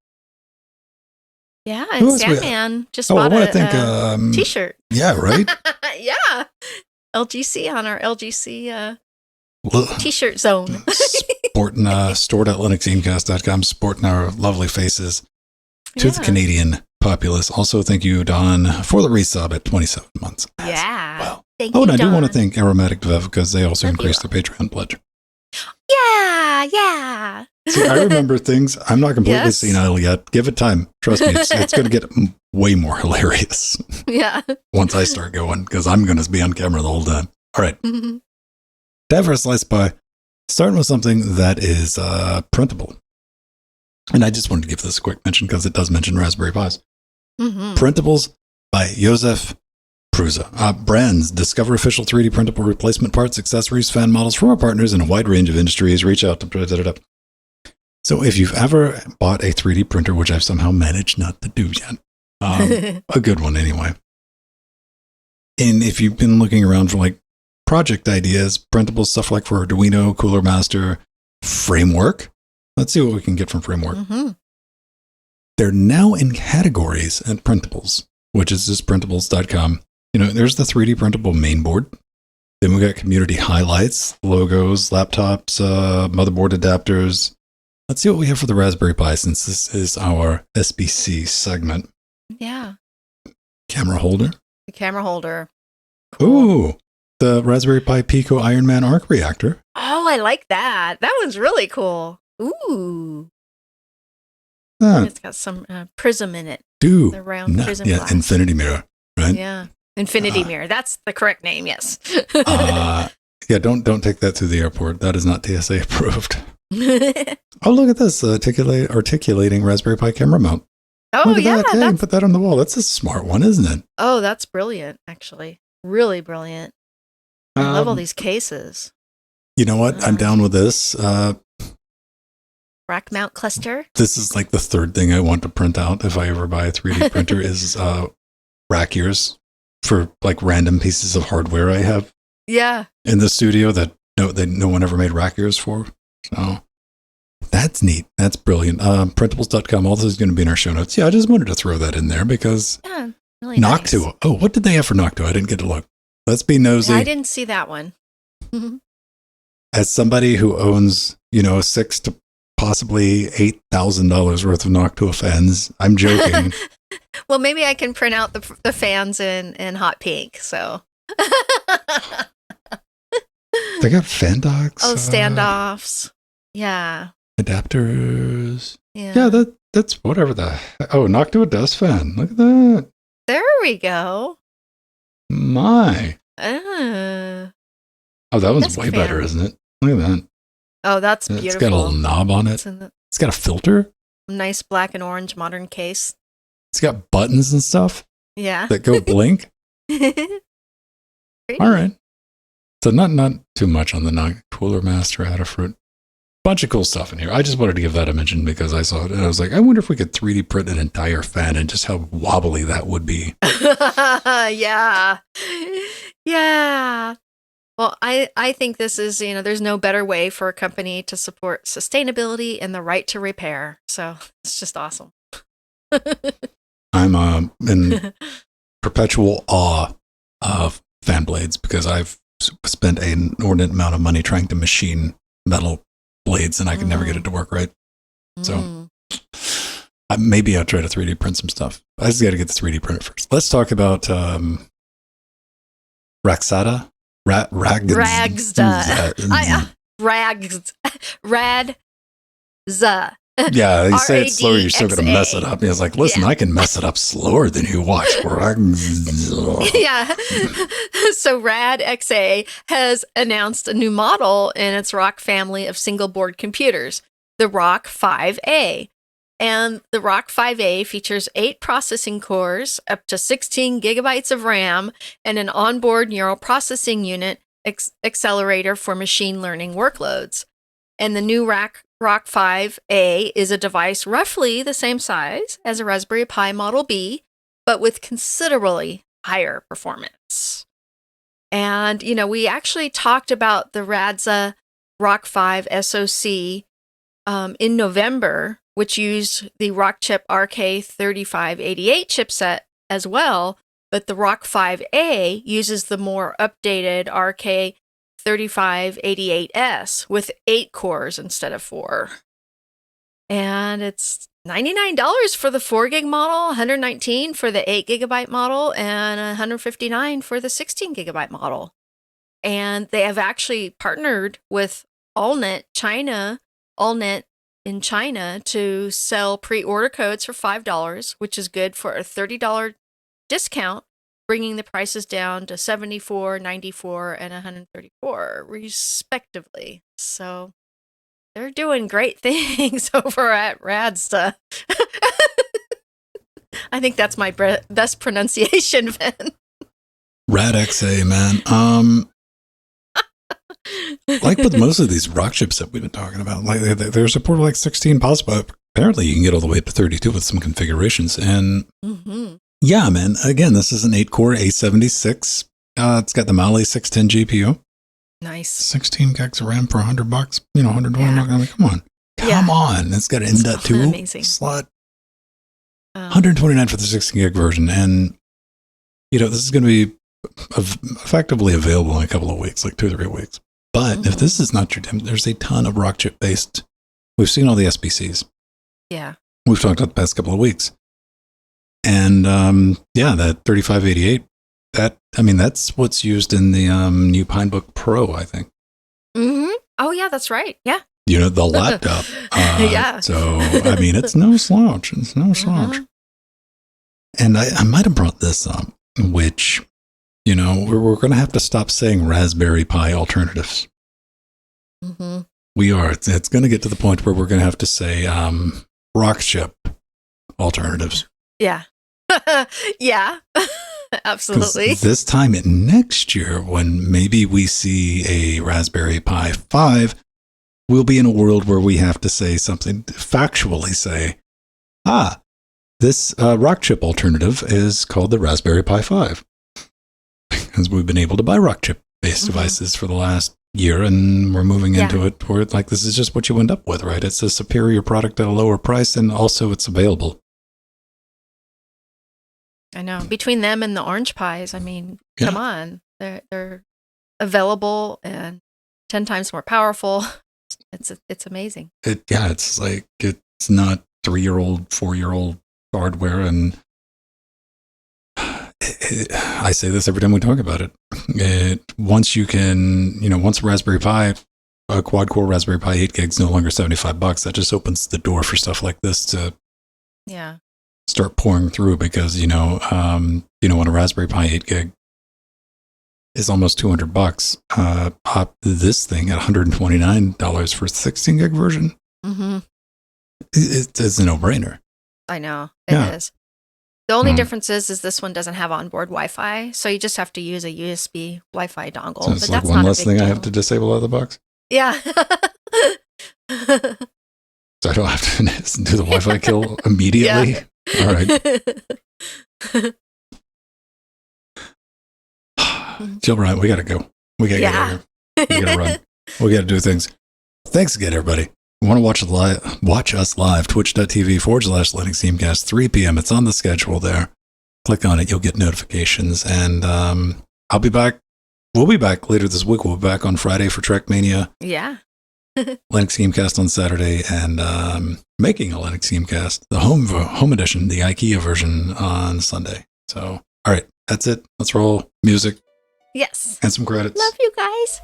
S1: Yeah, and Sandman just bought a t-shirt.
S2: Yeah, right?
S1: Yeah. LGC on our LGC t-shirt zone.
S2: Sporting, store.linuxgamecast.com, sporting our lovely faces to the Canadian populace. Also, thank you, Don, for the resub at 27 months.
S1: Yeah.
S2: Well.
S1: Thank you,
S2: and I
S1: Don.
S2: do want to thank Aromatic Dev because they also increased their Patreon pledge.
S1: Yeah.
S2: See, I remember things. I'm not completely senile yet. Give it time. Trust me, it's going to get way more hilarious.
S1: Yeah.
S2: Once I start going, because I'm going to be on camera the whole time. All right.
S1: Mm-hmm.
S2: Time for a slice pie. Starting with something that is printable. And I just wanted to give this a quick mention because it does mention Raspberry Pis.
S1: Mm-hmm.
S2: Printables by Josef Prusa. Brands, discover official 3D printable replacement parts, accessories, fan models from our partners in a wide range of industries. Reach out to... So if you've ever bought a 3D printer, which I've somehow managed not to do yet, a good one anyway. And if you've been looking around for like project ideas, printable stuff like for Arduino, Cooler Master, Framework. Let's see what we can get from Framework.
S1: Mm-hmm.
S2: They're now in categories at Printables, which is just printables.com. You know, there's the 3D printable mainboard. Then we got community highlights, logos, laptops, motherboard adapters. Let's see what we have for the Raspberry Pi since this is our SBC segment.
S1: Yeah.
S2: Camera holder.
S1: The camera holder.
S2: Cool. Ooh, the Raspberry Pi Pico Iron Man arc reactor.
S1: Oh, I like that. That one's really cool. Ooh. It's got some prism in it.
S2: The
S1: round prism glass.
S2: infinity mirror, right?
S1: Yeah. Infinity mirror. That's the correct name, yes.
S2: Yeah, don't take that to the airport. That is not TSA approved. Oh, look at this articulating Raspberry Pi camera mount.
S1: Oh,
S2: look at that.
S1: Yeah,
S2: put that on the wall. That's a smart one, isn't it?
S1: Oh, that's brilliant, actually. Really brilliant. I love all these cases.
S2: You know what? I'm down with this.
S1: Rack mount cluster.
S2: This is like the third thing I want to print out if I ever buy a 3D printer is rack ears for like random pieces of hardware I have.
S1: Yeah.
S2: In the studio that no one ever made rack ears for. So that's neat. That's brilliant. Printables.com. All this is going to be in our show notes. Yeah, I just wanted to throw that in there because
S1: really
S2: Noctua.
S1: Nice.
S2: Oh, what did they have for Noctua? I didn't get to look. Let's be nosy.
S1: Yeah, I didn't see that one.
S2: As somebody who owns, $6,000 to possibly $8,000 worth of Noctua fans, I'm joking.
S1: Well, maybe I can print out the fans in hot pink. So
S2: they got fan docks.
S1: Oh, standoffs. Yeah.
S2: Adapters.
S1: Yeah.
S2: Yeah, that's whatever Noctua does fan. Look at that.
S1: There we go.
S2: My.
S1: Oh,
S2: that one's way better, isn't it? Look at that.
S1: Oh, that's beautiful.
S2: It's got a little knob on it. It's got a filter.
S1: Nice black and orange modern case.
S2: It's got buttons and stuff
S1: Yeah.
S2: that go blink.
S1: Pretty.
S2: All right. So not too much on the non-cooler master Adafruit. Bunch of cool stuff in here. I just wanted to give that a mention because I saw it and I was like, I wonder if we could 3D print an entire fan and just how wobbly that would be.
S1: Yeah. Yeah. Well, I think this is, there's no better way for a company to support sustainability and the right to repair. So it's just awesome.
S2: I'm in perpetual awe of fan blades because I've spent an inordinate amount of money trying to machine metal blades and I can never get it to work right. So maybe I'll try to 3D print some stuff. I just got to get the 3D printer first. Let's talk about Ragsda.
S1: Radza.
S2: Yeah, you say it slower, you're still going to mess it up. He was like, listen,
S1: Yeah.
S2: I can mess it up slower than you watch.
S1: Yeah. So RadXA has announced a new model in its ROC family of single board computers, the ROC 5A. And the ROC 5A features 8 processing cores, up to 16 gigabytes of RAM, and an onboard neural processing unit accelerator for machine learning workloads. And the new ROC 5A is a device roughly the same size as a Raspberry Pi Model B, but with considerably higher performance. And, we actually talked about the Radsza ROC 5 SoC in November, which used the Rockchip RK3588 chipset as well, but the ROC 5A uses the more updated RK3588S with 8 cores instead of 4. And it's $99 for the 4 gig model, $119 for the 8 gigabyte model, and $159 for the 16 gigabyte model. And they have actually partnered with AllNet in China to sell pre-order codes for $5, which is good for a $30 discount, bringing the prices down to $74, $94, and $134, respectively. So they're doing great things over at Radsza. I think that's my best pronunciation, Vin.
S2: RadXA, man. Like with most of these rock chips that we've been talking about, like they're supported like 16 possible. Apparently, you can get all the way up to 32 with some configurations. And yeah, man. Again, this is an 8-core A76. It's got the Mali 610 GPU.
S1: Nice.
S2: 16 gigs of RAM for $100. $120. I mean, come on. It's got an M.2 slot. $129 for the 16 gig version, and this is going to be effectively available in a couple of weeks, like 2 or 3 weeks. But if this is not your time, there's a ton of rock chip based. We've seen all the SBCs.
S1: Yeah.
S2: We've talked about the past couple of weeks. And that 3588, that's what's used in the new Pinebook Pro, I think.
S1: Oh, yeah, that's right. Yeah.
S2: The laptop.
S1: Yeah.
S2: So, it's no slouch. It's no slouch. And I might have brought this up, which, we're going to have to stop saying Raspberry Pi alternatives. We are. It's going to get to the point where we're going to have to say rock chip alternatives.
S1: Yeah. Yeah. Absolutely.
S2: This time next year, when maybe we see a Raspberry Pi 5, we'll be in a world where we have to say something, factually say, this rock chip alternative is called the Raspberry Pi 5. Because we've been able to buy rock chip based devices for the last year, and we're moving into it where this is just what you end up with, right? It's a superior product at a lower price, and also it's available.
S1: I know. Between them and the Orange Pies, come on. They're available and 10 times more powerful. It's amazing.
S2: It's like, it's not 3-year-old, 4-year-old hardware, and I say this every time we talk about it. Once you can, once Raspberry Pi, a quad-core Raspberry Pi 8 gigs no longer $75, that just opens the door for stuff like this to start pouring through, because, when a Raspberry Pi 8 gig is almost $200, this thing at $129 for 16 gig version. It's a no-brainer.
S1: I know, it is. The only difference is this one doesn't have onboard Wi-Fi, so you just have to use a USB Wi-Fi dongle.
S2: So it's
S1: but
S2: like
S1: that's
S2: one
S1: not
S2: less
S1: a big
S2: thing
S1: deal.
S2: I have to disable out of the box.
S1: Yeah.
S2: So I don't have to do the Wi-Fi kill immediately. All right. Jill Bryant, we got to go. We got to get out of here. We got to run. We got to do things. Thanks again, everybody. You want to watch us live, twitch.tv/Linux Teamcast, 3 p.m. It's on the schedule there. Click on it. You'll get notifications. And I'll be back. We'll be back later this week. We'll be back on Friday for Trekmania.
S1: Yeah.
S2: Linux Teamcast on Saturday, and making a Linux Teamcast, the home edition, the IKEA version on Sunday. So, all right, that's it. Let's roll music.
S1: Yes.
S2: And some credits.
S1: Love you guys.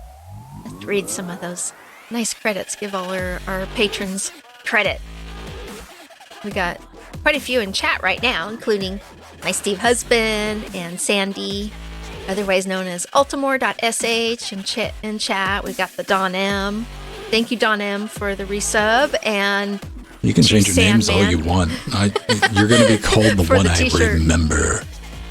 S1: Let's read some of those nice credits. Give all our patrons credit. We got quite a few in chat right now, including my Steve husband and Sandy, otherwise known as Altimore.sh in chat. We got the Don M. Thank you, Don M, for the resub. And
S2: you can change your names all you want. You're going to be called the one I remember.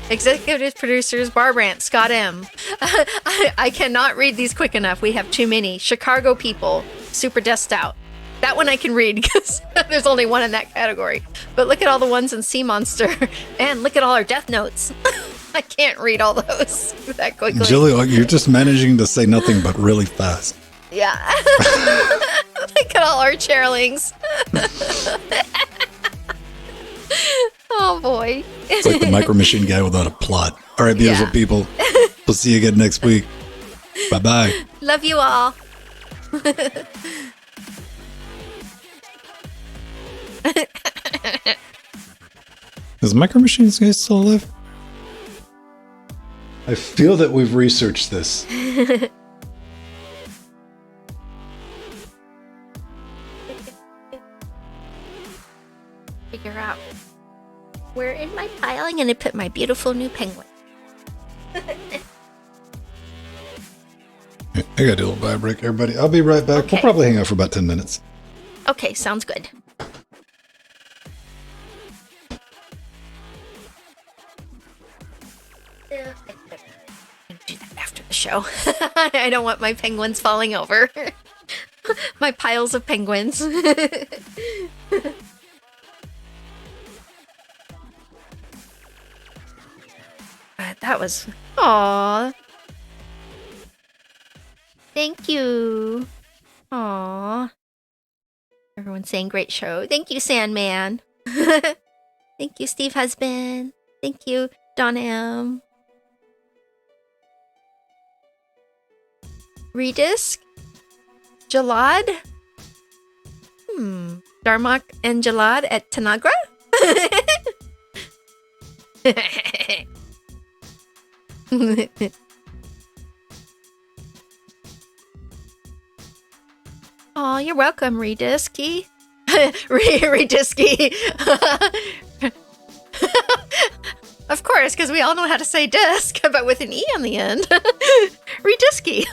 S1: Executive producers Barbrant, Scott M. I cannot read these quick enough. We have too many. Chicago People, Super Death Stout. That one I can read because there's only one in that category. But look at all the ones in Sea Monster. And look at all our death notes. I can't read all those that quickly.
S2: Jilly, you're just managing to say nothing but really fast.
S1: Yeah. Look at all our chairlings. Oh, boy.
S2: It's like the Micro Machine guy without a plot. All right, beautiful people. We'll see you again next week. Bye-bye.
S1: Love you all.
S2: Is Micro Machines guy still alive? I feel that we've researched this.
S1: Figure out where in my pile I'm going to put my beautiful new penguin.
S2: I gotta do a little vibe break, everybody. I'll be right back.
S1: Okay.
S2: We'll probably hang out for about 10 minutes.
S1: Okay, sounds good. Yeah, I can do that after the show. I don't want my penguins falling over. My piles of penguins. That was... Aww. Thank you. Aww. Everyone's saying great show. Thank you, Sandman. Thank you, Steve Husband. Thank you, Don M. Redisc? Jalad? Darmok and Jalad at Tanagra? Oh, you're welcome, Redisky. Redisky. Of course, because we all know how to say disc, but with an E on the end. Redisky.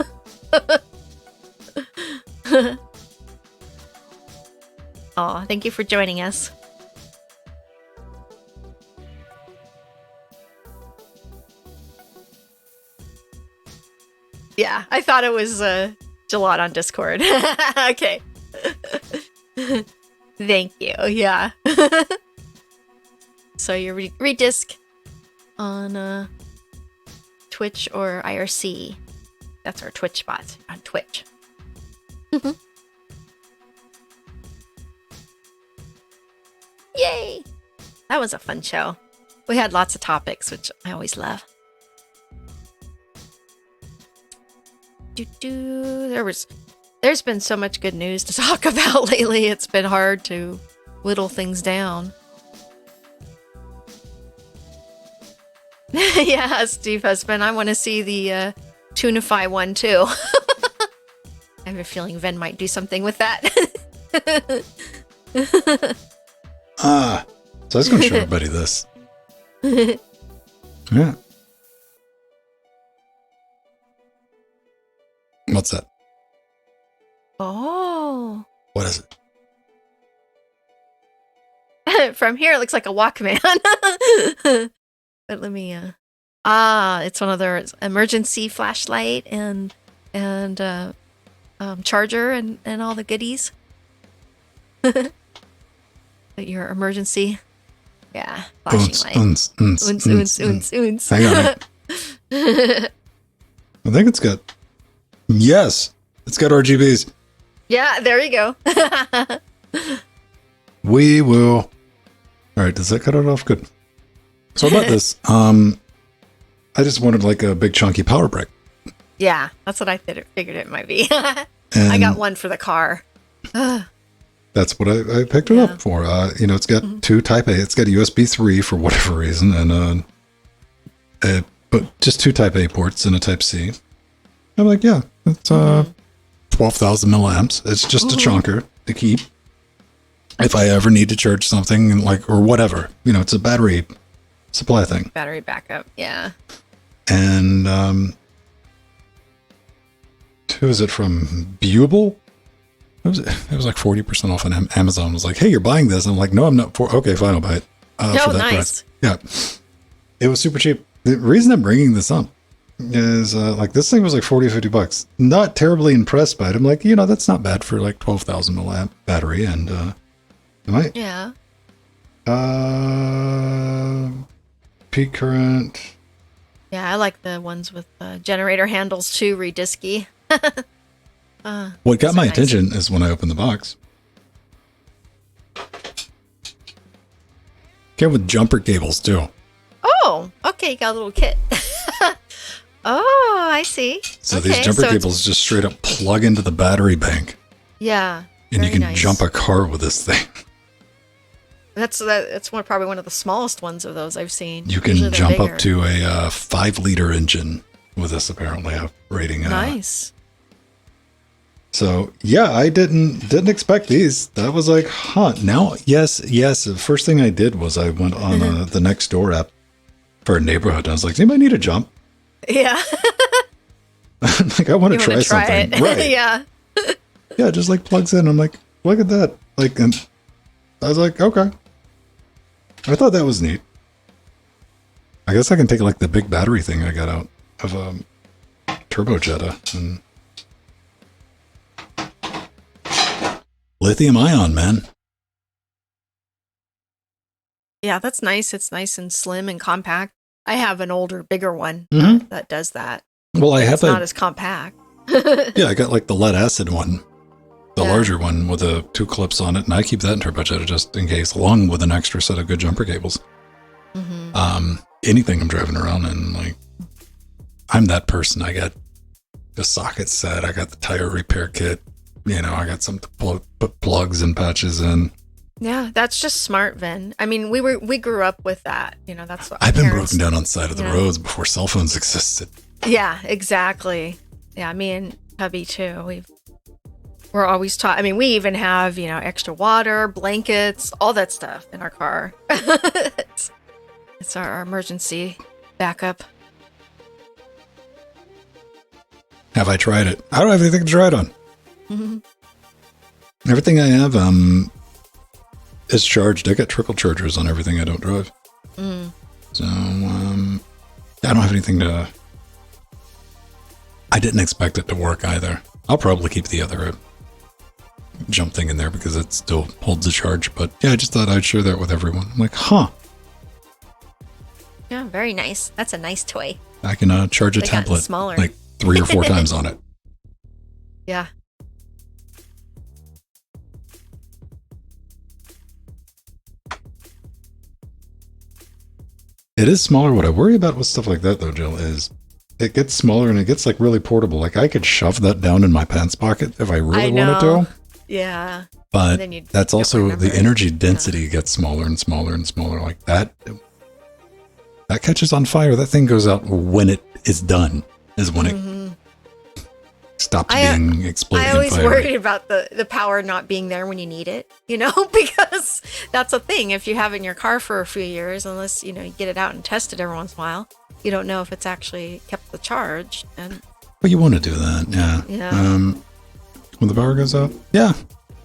S1: Oh, thank you for joining us. Yeah, I thought it was Jalad on Discord. Okay. Thank you. Yeah. So you redisc on Twitch or IRC. That's our Twitch bot on Twitch. Yay! That was a fun show. We had lots of topics, which I always love. There's been so much good news to talk about lately. It's been hard to whittle things down. Yeah, Steve Husband, I want to see the Tunify one too. I have a feeling Ven might do something with that.
S2: So I was going to show everybody this. Yeah. What's that?
S1: Oh.
S2: What is it?
S1: From here, it looks like a Walkman. But let me. It's one of their emergency flashlight and charger and all the goodies. Your emergency, flashing light. Uns.
S2: Hang on. I think it's got. Yes, it's got RGBs.
S1: Yeah, there you go.
S2: We will. All right, does that cut it off? Good. So about this, I just wanted like a big chunky power brick.
S1: Yeah, that's what I figured it might be. I got one for the car.
S2: That's what I picked it up for. It's got two Type A. It's got a USB 3 for whatever reason, and but just two Type A ports and a Type C. I'm like, yeah, it's 12,000 milliamps. It's just a chunker to keep if I ever need to charge something, or whatever. It's a battery supply thing.
S1: Battery backup, yeah.
S2: And who is it from? Buable? It was like 40% off on Amazon. It was like, hey, you're buying this. I'm like, no, I'm not. Okay, fine, I'll buy it. For that price. Yeah. It was super cheap. The reason I'm bringing this up is this thing was like 40 or 50 bucks. Not terribly impressed by it. I'm like, that's not bad for like 12,000 milliamp battery. And
S1: Yeah.
S2: Peak current.
S1: Yeah, I like the ones with generator handles too, redisky.
S2: What got my attention is when I opened the box. Came with jumper cables too.
S1: Oh, okay, you got a little kit. Oh, I see.
S2: So these jumper cables just straight up plug into the battery bank.
S1: Yeah.
S2: And you can jump a car with this thing.
S1: That's probably one of the smallest ones of those I've seen.
S2: You can jump up to a 5-liter engine with this, apparently, rating.
S1: Nice.
S2: So yeah, I didn't expect these. That was like, now, yes. The first thing I did was I went on the Nextdoor app for a neighborhood. And I was like, does anybody need a jump?
S1: Yeah.
S2: I want to try something.
S1: It.
S2: Right.
S1: Yeah.
S2: Yeah, just like plugs in. I'm like, look at that. And I was like, okay. I thought that was neat. I guess I can take like the big battery thing I got out of Turbo Jetta and lithium ion, man.
S1: Yeah, that's nice. It's nice and slim and compact. I have an older, bigger one that does that.
S2: Well, it's
S1: not as compact.
S2: Yeah, I got like the lead acid one, the larger one with the 2 clips on it, and I keep that in Turbo Jetta just in case, along with an extra set of good jumper cables. Anything I'm driving around in, like, I'm that person. I got the socket set, I got the tire repair kit, I got some to put plugs and patches in.
S1: Yeah, that's just smart, Vin. I mean, we grew up with that. That's what
S2: I've been broken down on the side of the roads before cell phones existed.
S1: Yeah, exactly. Yeah, me and hubby too. We're always taught. I mean, we even have extra water, blankets, all that stuff in our car. It's our emergency backup.
S2: Have I tried it? I don't have anything to try it on. Everything I have is charged. I got trickle chargers on everything I don't drive. So I don't have anything to. I didn't expect it to work either. I'll probably keep the other jump thing in there because it still holds a charge. But yeah, I just thought I'd share that with everyone. I'm like,
S1: Yeah, very nice. That's a nice toy.
S2: I can charge a tablet
S1: smaller.
S2: like 3 or 4 times on it.
S1: Yeah.
S2: It is smaller. What I worry about with stuff like that, though, Jill, is it gets smaller and it gets like really portable. Like I could shove that down in my pants pocket if I really wanted to.
S1: Yeah.
S2: But that's also the energy density gets smaller and smaller and smaller. Like that catches on fire. That thing goes out when it is done, is when it stops being exploding.
S1: I always
S2: fiery.
S1: worry about the power not being there when you need it, because that's a thing. If you have it in your car for a few years, unless, you get it out and test it every once in a while, you don't know if it's actually kept the charge. And
S2: But you want to do that, yeah.
S1: Yeah.
S2: When the power goes out, yeah.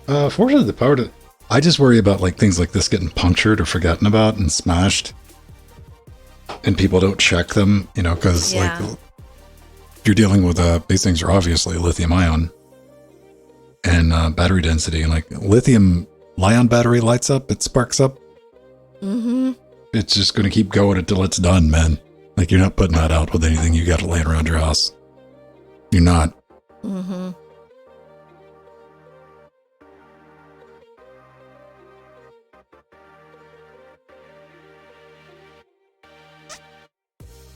S2: Fortunately, I just worry about like things like this getting punctured or forgotten about and smashed, and people don't check them, you know, because like you're dealing with these things are obviously lithium ion and battery density, and like lithium ion battery lights up, it sparks up.
S1: Mm-hmm.
S2: It's just going to keep going until it's done, man. Like you're not putting that out with anything you got to laying around your house. You're not.
S1: Mm-hmm.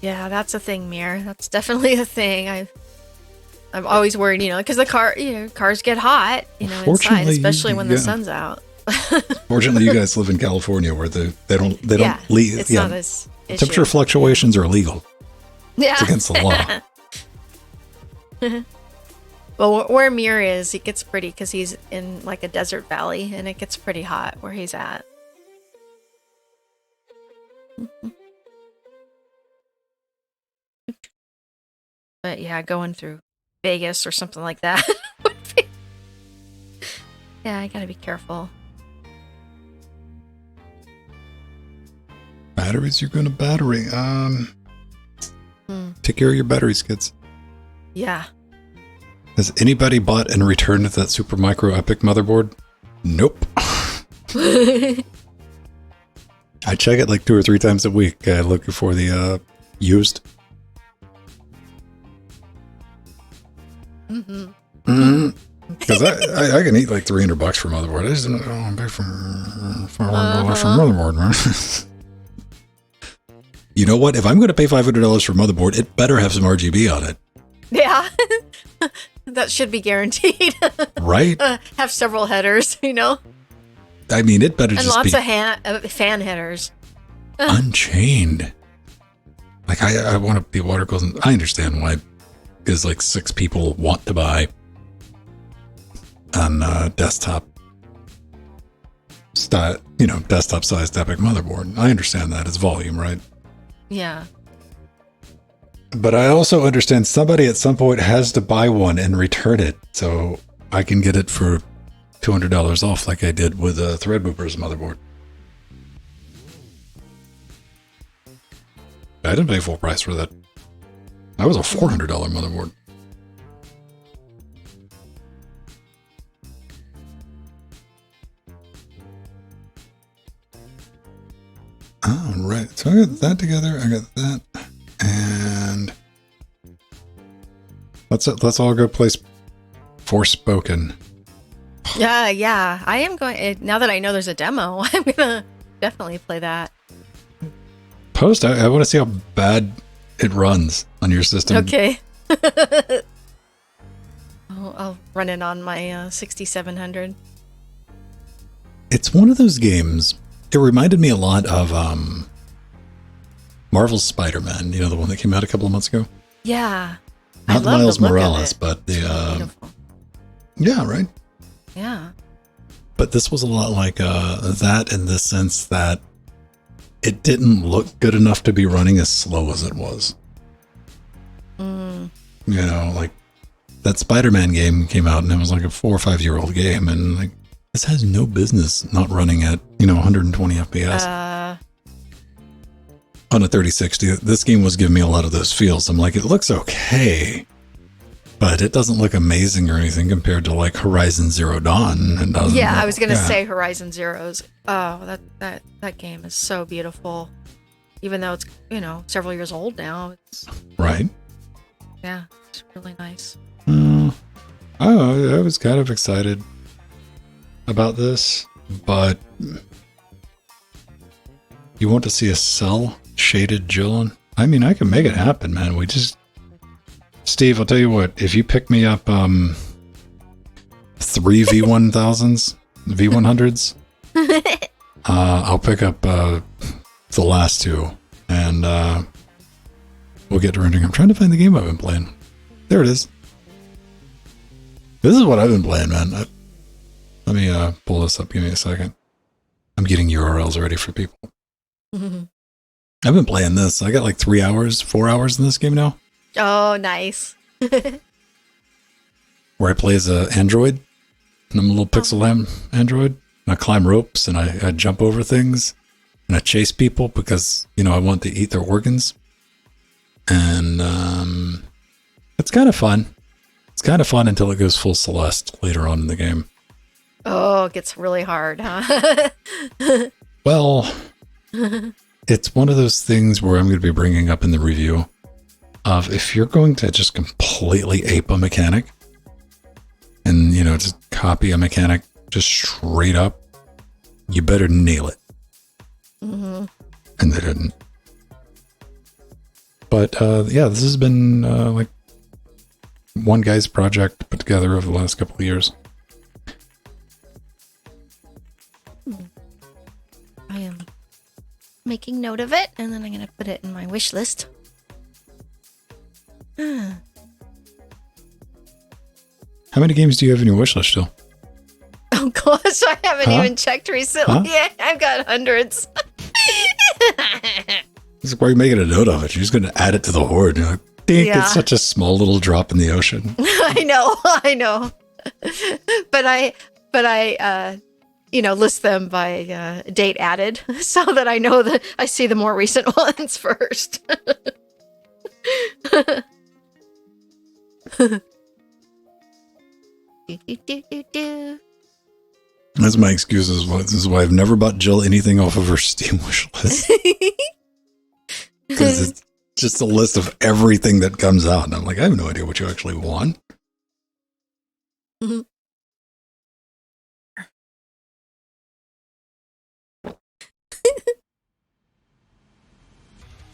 S1: Yeah, that's a thing, Mir. That's definitely a thing. I'm always worried, you know, because cars get hot, you know, inside, especially when the sun's out.
S2: Fortunately, you guys live in California where they don't leave.
S1: It's not as issue.
S2: Temperature fluctuations are illegal.
S1: Yeah,
S2: it's against the law.
S1: Well, where Mir is, it gets pretty because he's in like a desert valley, and it gets pretty hot where he's at. But yeah, going through Vegas or something like that. Yeah, I gotta be careful.
S2: Batteries, you're going to battery. Take care of your batteries, kids.
S1: Yeah.
S2: Has anybody bought and returned that Super Micro Epic motherboard? Nope. I check it like 2 or 3 times a week, looking for the used. Because I can eat like $300 for motherboard. I just don't pay for $400 for motherboard, man. You know what? If I'm going to pay $500 for motherboard, it better have some RGB on it.
S1: Yeah. That should be guaranteed.
S2: Right?
S1: Have several headers, you know?
S2: I mean, it better just be...
S1: And lots of fan headers.
S2: Unchained. Like, I want to be water cooled. I understand why. Because, like, 6 people want to buy on desktop style, you know, desktop-sized Epic motherboard. I understand that. It's volume, right?
S1: Yeah.
S2: But I also understand somebody at some point has to buy one and return it, so I can get it for $200 off like I did with Threadripper's motherboard. I didn't pay full price for that. That was a $400 motherboard. All right, so I got that together. I got that, and let's all go play Forspoken.
S1: Yeah. I am going. Now that I know there's a demo, I'm gonna definitely play that.
S2: I want to see how bad it runs on your system.
S1: Okay. I'll run it on my 6700.
S2: It's one of those games. It reminded me a lot of Marvel's Spider-Man. You know, the one that came out a couple of months ago?
S1: Yeah.
S2: Not Miles Morales, but the... yeah, right?
S1: Yeah.
S2: But this was a lot like that in the sense that it didn't look good enough to be running as slow as it was. You know, like that Spider-Man game came out and it was like a 4 or 5 year old game, and like this has no business not running at, you know, 120 FPS. On a 3060, this game was giving me a lot of those feels. I'm like, it looks okay, but it doesn't look amazing or anything compared to like Horizon Zero Dawn. And
S1: I was gonna say Horizon Zero's. Oh, that game is so beautiful, even though it's, you know, several years old now. It's
S2: right.
S1: Yeah, it's really nice.
S2: I was kind of excited about this, but you want to see a cell shaded Jill? I mean, I can make it happen, man. Steve, I'll tell you what, if you pick me up 3 V1000s, V100s, I'll pick up the last 2, and we'll get to rendering. I'm trying to find the game I've been playing. There it is. This is what I've been playing, man. Let me pull this up. Give me a second. I'm getting URLs ready for people. I've been playing this. I got like 4 hours in this game now.
S1: Oh, nice.
S2: Where I play as an android. And I'm a little pixel lamb android. And I climb ropes and I jump over things and I chase people because, I want to eat their organs. And it's kind of fun. It's kind of fun until it goes full Celeste later on in the game.
S1: Oh, it gets really hard, huh?
S2: Well, it's one of those things where I'm going to be bringing up in the review of if you're going to just completely ape a mechanic and, just copy a mechanic just straight up, you better nail it. Mm-hmm. And they didn't. But, this has been like one guy's project put together over the last couple of years.
S1: I am making note of it, and then I'm going to put it in my wish list.
S2: How many games do you have in your wish list still?
S1: Oh gosh, I haven't even checked recently. Yeah, I've got hundreds.
S2: This is why you're making a note of it. You're just going to add it to the horde. You're like, dink, it's such a small little drop in the ocean.
S1: I know. But I list them by date added so that I know that I see the more recent ones first.
S2: That's my excuse. This is why I've never bought Jill anything off of her Steam wish list. Because it's just a list of everything that comes out. And I'm like, I have no idea what you actually want.
S1: Mm-hmm.
S2: I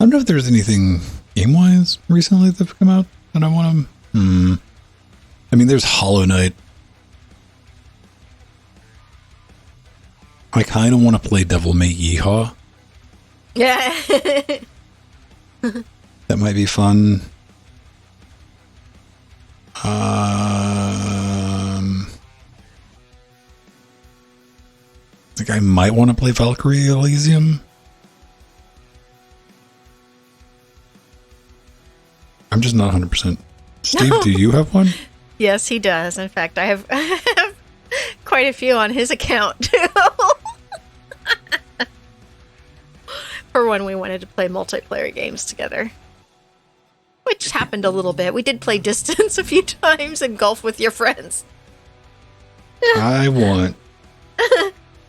S2: don't know if there's anything game-wise recently that's come out that I want to... I mean, there's Hollow Knight. I kind of want to play Devil May Yeehaw.
S1: Yeah.
S2: That might be fun. I think I might want to play Valkyrie Elysium. I'm just not 100%. Steve, do you have one?
S1: Yes, he does. In fact, I have quite a few on his account, too. For when we wanted to play multiplayer games together. Which happened a little bit. We did play Distance a few times and golf with your friends.
S2: I want...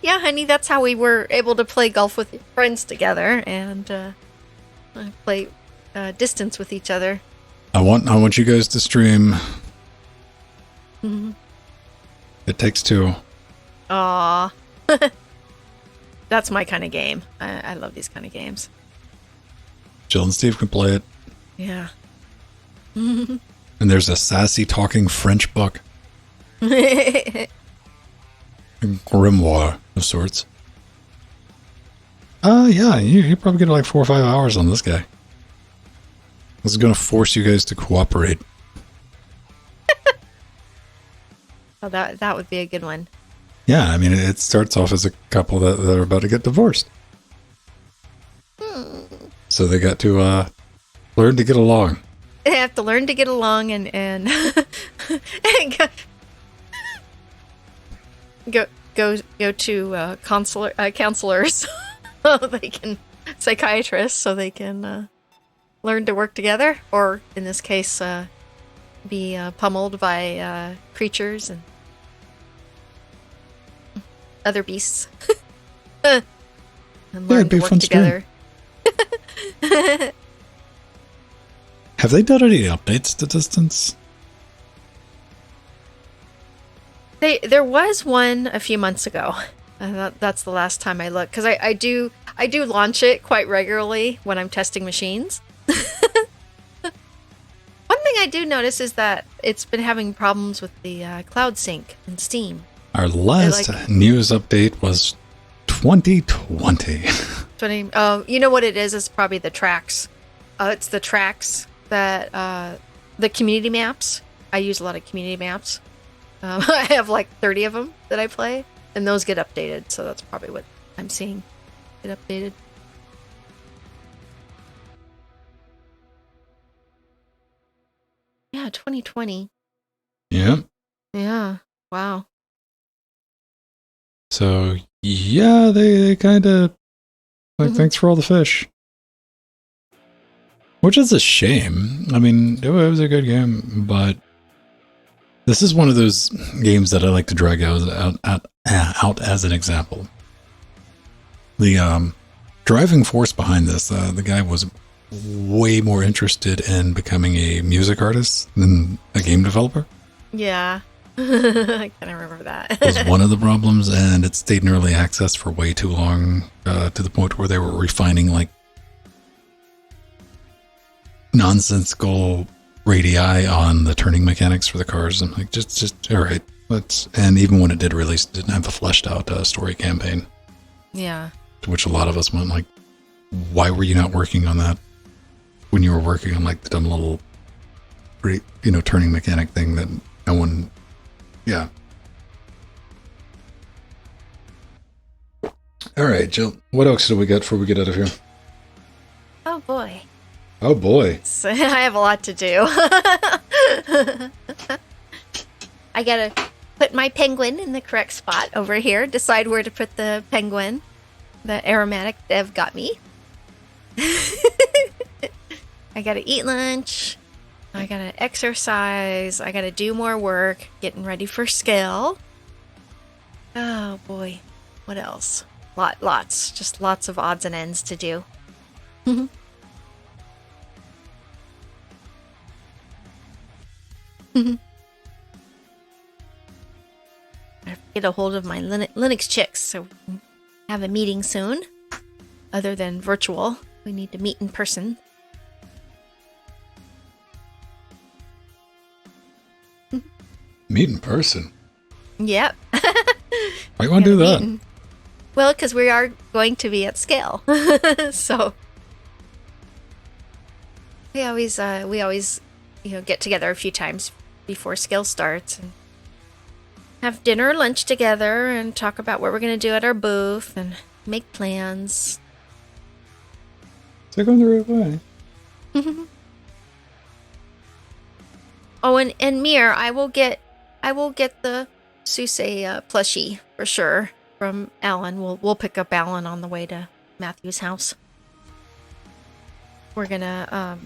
S1: Yeah, honey, that's how we were able to play golf with friends together and play Distance with each other.
S2: I want you guys to stream.
S1: Mm-hmm.
S2: It Takes Two.
S1: Aww. That's my kind of game. I love these kind of games.
S2: Jill and Steve can play it.
S1: Yeah.
S2: And there's a sassy talking French book. A grimoire of sorts. Yeah, you probably get like 4 or 5 hours on this guy. This is going to force you guys to cooperate.
S1: Oh, that would be a good one.
S2: Yeah, I mean, it starts off as a couple that are about to get divorced. So they got to learn to get along.
S1: They have to learn to get along and and go to counselors, so they can psychiatrists, so they can learn to work together, or in this case, be pummeled by creatures and other beasts, and learn
S2: it'd be
S1: to
S2: a
S1: work
S2: fun
S1: together.
S2: Have they done any updates to Distance?
S1: There was one a few months ago. That's the last time I looked, because I do launch it quite regularly when I'm testing machines. One thing I do notice is that it's been having problems with the cloud sync in Steam.
S2: Our last news update was 2020.
S1: You know what it is? It's probably the tracks. It's the tracks that the community maps. I use a lot of community maps. I have like 30 of them that I play, and those get updated. So that's probably what I'm seeing get updated. Yeah, 2020.
S2: Yeah.
S1: Yeah. Wow.
S2: So yeah, they kind of like thanks for all the fish, which is a shame. I mean, it was a good game, but this is one of those games that I like to drag out as an example. The driving force behind this, the guy was way more interested in becoming a music artist than a game developer.
S1: Yeah. I kind of remember that.
S2: Was one of the problems, and it stayed in early access for way too long, to the point where they were refining like nonsensical radii on the turning mechanics for the cars. I'm like, just all right. And even when it did release, it didn't have a fleshed out story campaign.
S1: Yeah.
S2: To which a lot of us went like, why were you not working on that when you were working on like the dumb little, turning mechanic thing that no one. Yeah. All right, Jill. What else do we got before we get out of here?
S1: Oh boy.
S2: Oh boy.
S1: So, I have a lot to do. I gotta put my penguin in the correct spot over here. Decide where to put the penguin. The aromatic dev got me. I gotta eat lunch. I gotta exercise. I gotta do more work. Getting ready for scale. Oh boy. What else? Lots. Just lots of odds and ends to do. I get a hold of my Linux chicks so we can have a meeting soon. Other than virtual, we need to meet in person.
S2: Meet in person?
S1: Yep.
S2: Why you want to do that?
S1: Well, because we are going to be at scale. So we always get together a few times before scale starts and have dinner or lunch together and talk about what we're going to do at our booth and make plans.
S2: Is that going the right way?
S1: Oh, and Mir, I will get the Suse plushie for sure from Alan. We'll pick up Alan on the way to Matthew's house. We're gonna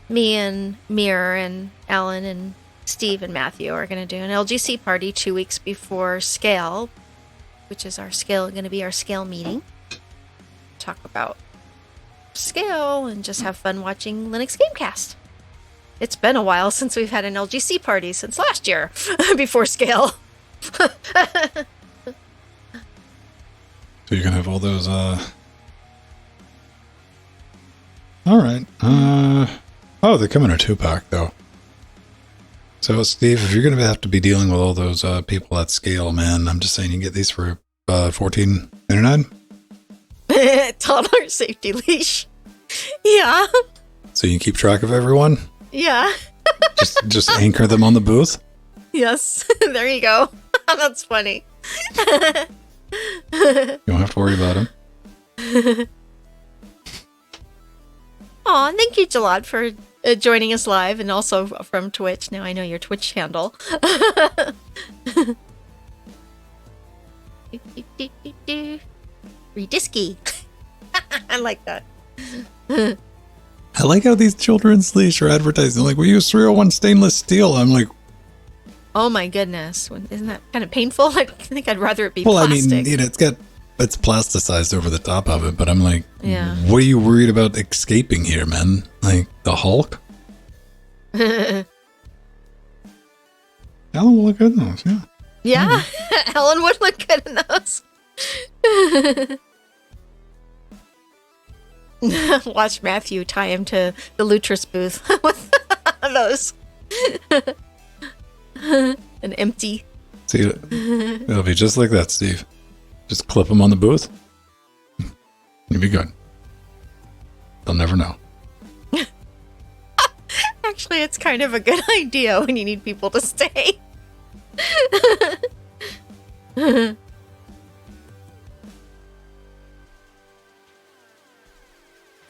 S1: me and Mir and Alan and Steve and Matthew are gonna do an LGC party 2 weeks before Scale, which is going to be our Scale meeting. Talk about Scale and just have fun watching Linux Gamecast. It's been a while since we've had an LGC party, since last year, before Scale.
S2: So you're going to have all those, Alright, oh, they come in a 2-pack, though. So, Steve, if you're going to have to be dealing with all those, people at Scale, man, I'm just saying you can get these for, $14.99?
S1: Toddler safety leash. Yeah.
S2: So you can keep track of everyone?
S1: Yeah.
S2: just anchor them on the booth?
S1: Yes. There you go. That's funny.
S2: You don't have to worry about them.
S1: Aw, thank you, Jalad, for joining us live and also from Twitch. Now I know your Twitch handle. Redisky. I like that.
S2: I like how these children's leash are advertising. Like, we use 301 stainless steel. I'm like,
S1: oh my goodness. Isn't that kind of painful? I think I'd rather it be
S2: well,
S1: plastic.
S2: I mean, it's plasticized over the top of it, but I'm like,
S1: yeah.
S2: What are you worried about escaping here, man? Like, the Hulk? Alan will look good in those, yeah.
S1: Yeah, Alan would look good in those. Watch Matthew tie him to the Lutris booth with those. An empty.
S2: See, it'll be just like that, Steve. Just clip them on the booth. You'll be good. They'll never know.
S1: Actually, it's kind of a good idea when you need people to stay.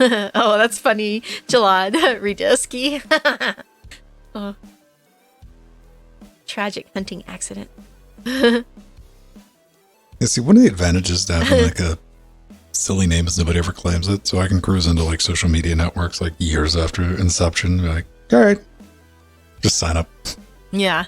S1: Oh, that's funny. Jalad, Redisky. Oh. Tragic hunting accident.
S2: You see, one of the advantages to having like a silly name is nobody ever claims it, so I can cruise into like social media networks like years after inception and be like, all right, just sign up.
S1: Yeah.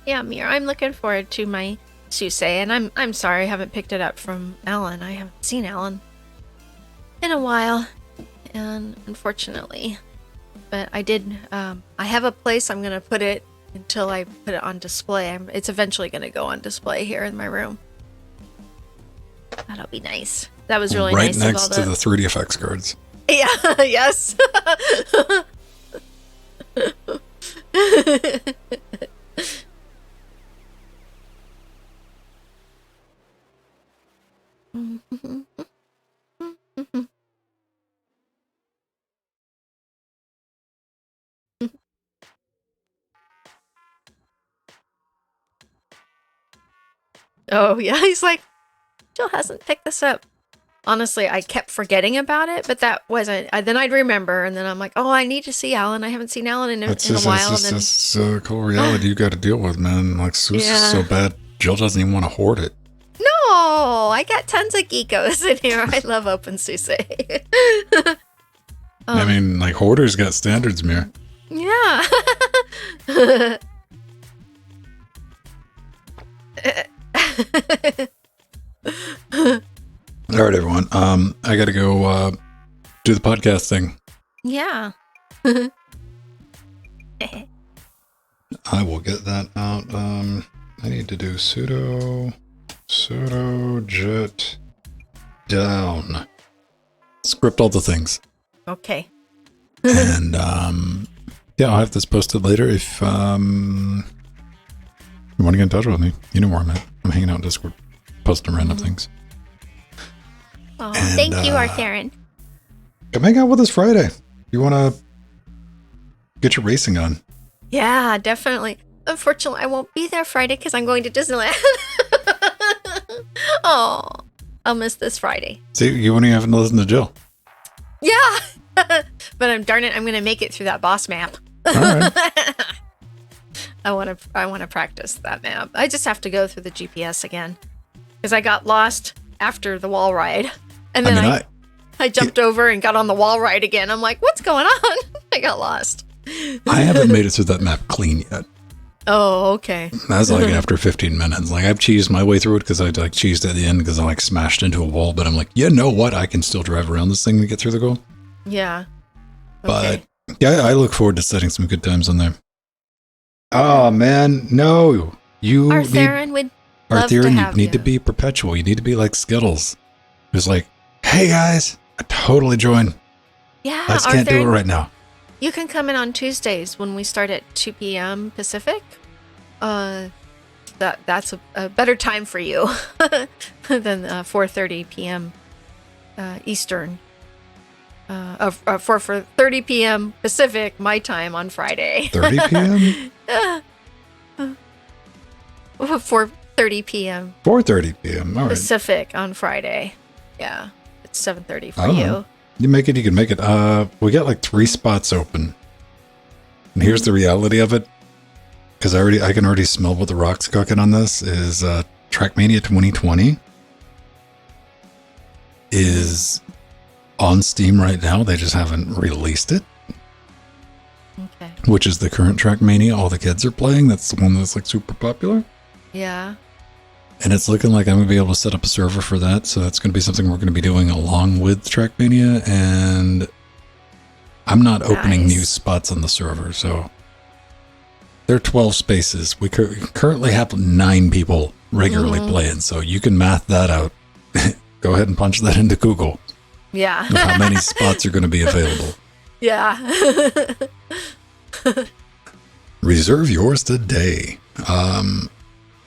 S1: Yeah, Mir, I'm looking forward to my Suse, and I'm sorry I haven't picked it up from Alan. I haven't seen Alan in a while, and unfortunately, but I did. I have a place I'm gonna put it until I put it on display. It's eventually gonna go on display here in my room. That'll be nice. That was really
S2: right
S1: nice.
S2: Right next to the 3D effects cards.
S1: Yeah. Yes. Oh, yeah. He's like, Jill hasn't picked this up. Honestly, I kept forgetting about it, but that wasn't. Then I'd remember, and then I'm like, oh, I need to see Alan. I haven't seen Alan in a while.
S2: It's a cool reality you got to deal with, man. Like, Seuss is so bad, Jill doesn't even want to hoard it.
S1: No, I got tons of geekos in here. I love OpenSUSE.
S2: I mean, like, hoarders got standards, Mir.
S1: Yeah.
S2: All right, everyone. I got to go do the podcast thing.
S1: Yeah.
S2: I will get that out. I need to do sudo jet down. Script all the things.
S1: Okay.
S2: And yeah, I'll have this posted later if you want to get in touch with me. You know where I'm at. I'm hanging out in Discord, posting random things.
S1: Oh, thank you, Arthurian.
S2: Come hang out with us Friday. You want to get your racing on?
S1: Yeah, definitely. Unfortunately, I won't be there Friday because I'm going to Disneyland. Oh, I'll miss this Friday.
S2: See, you won't even have to listen to Jill.
S1: Yeah, but darn it, I'm going to make it through that boss map.
S2: All right.
S1: I want to practice that map. I just have to go through the GPS again because I got lost after the wall ride, and then I jumped over and got on the wall ride again. I'm like, what's going on? I got lost.
S2: I haven't made it through that map clean yet.
S1: Oh, okay.
S2: That's like after 15 minutes. Like, I've cheesed my way through it because I like cheesed at the end because I like smashed into a wall. But I'm like, you know what? I can still drive around this thing to get through the goal.
S1: Yeah. Okay.
S2: But yeah, I look forward to setting some good times on there. Oh man, no! You
S1: Arthurian would love to have
S2: you need to be perpetual. You need to be like Skittles. It's like, hey guys, I totally join.
S1: Yeah,
S2: I just can't do it right now.
S1: You can come in on Tuesdays when we start at 2 p.m. Pacific. That's a better time for you than 4:30 p.m. Eastern. For 30 p.m. Pacific, my time on Friday.
S2: 30 p.m.
S1: 4:30 p.m.
S2: 4:30 p.m. All right.
S1: Pacific on Friday. Yeah, it's 7:30 for you.
S2: You make it, you can make it. We got like 3 spots open. And here's the reality of it. Because I can already smell what the rock's cooking on this is Trackmania 2020 is on Steam right now. They just haven't released it.
S1: Okay.
S2: Which is the current Trackmania all the kids are playing. That's the one that's like super popular.
S1: Yeah.
S2: And it's looking like I'm going to be able to set up a server for that. So that's going to be something we're going to be doing along with Trackmania. And I'm not opening new spots on the server. So there are 12 spaces. We currently have 9 people regularly playing. So you can math that out. Go ahead and punch that into Google.
S1: Yeah.
S2: Of how many spots are going to be available.
S1: Yeah.
S2: Reserve yours today.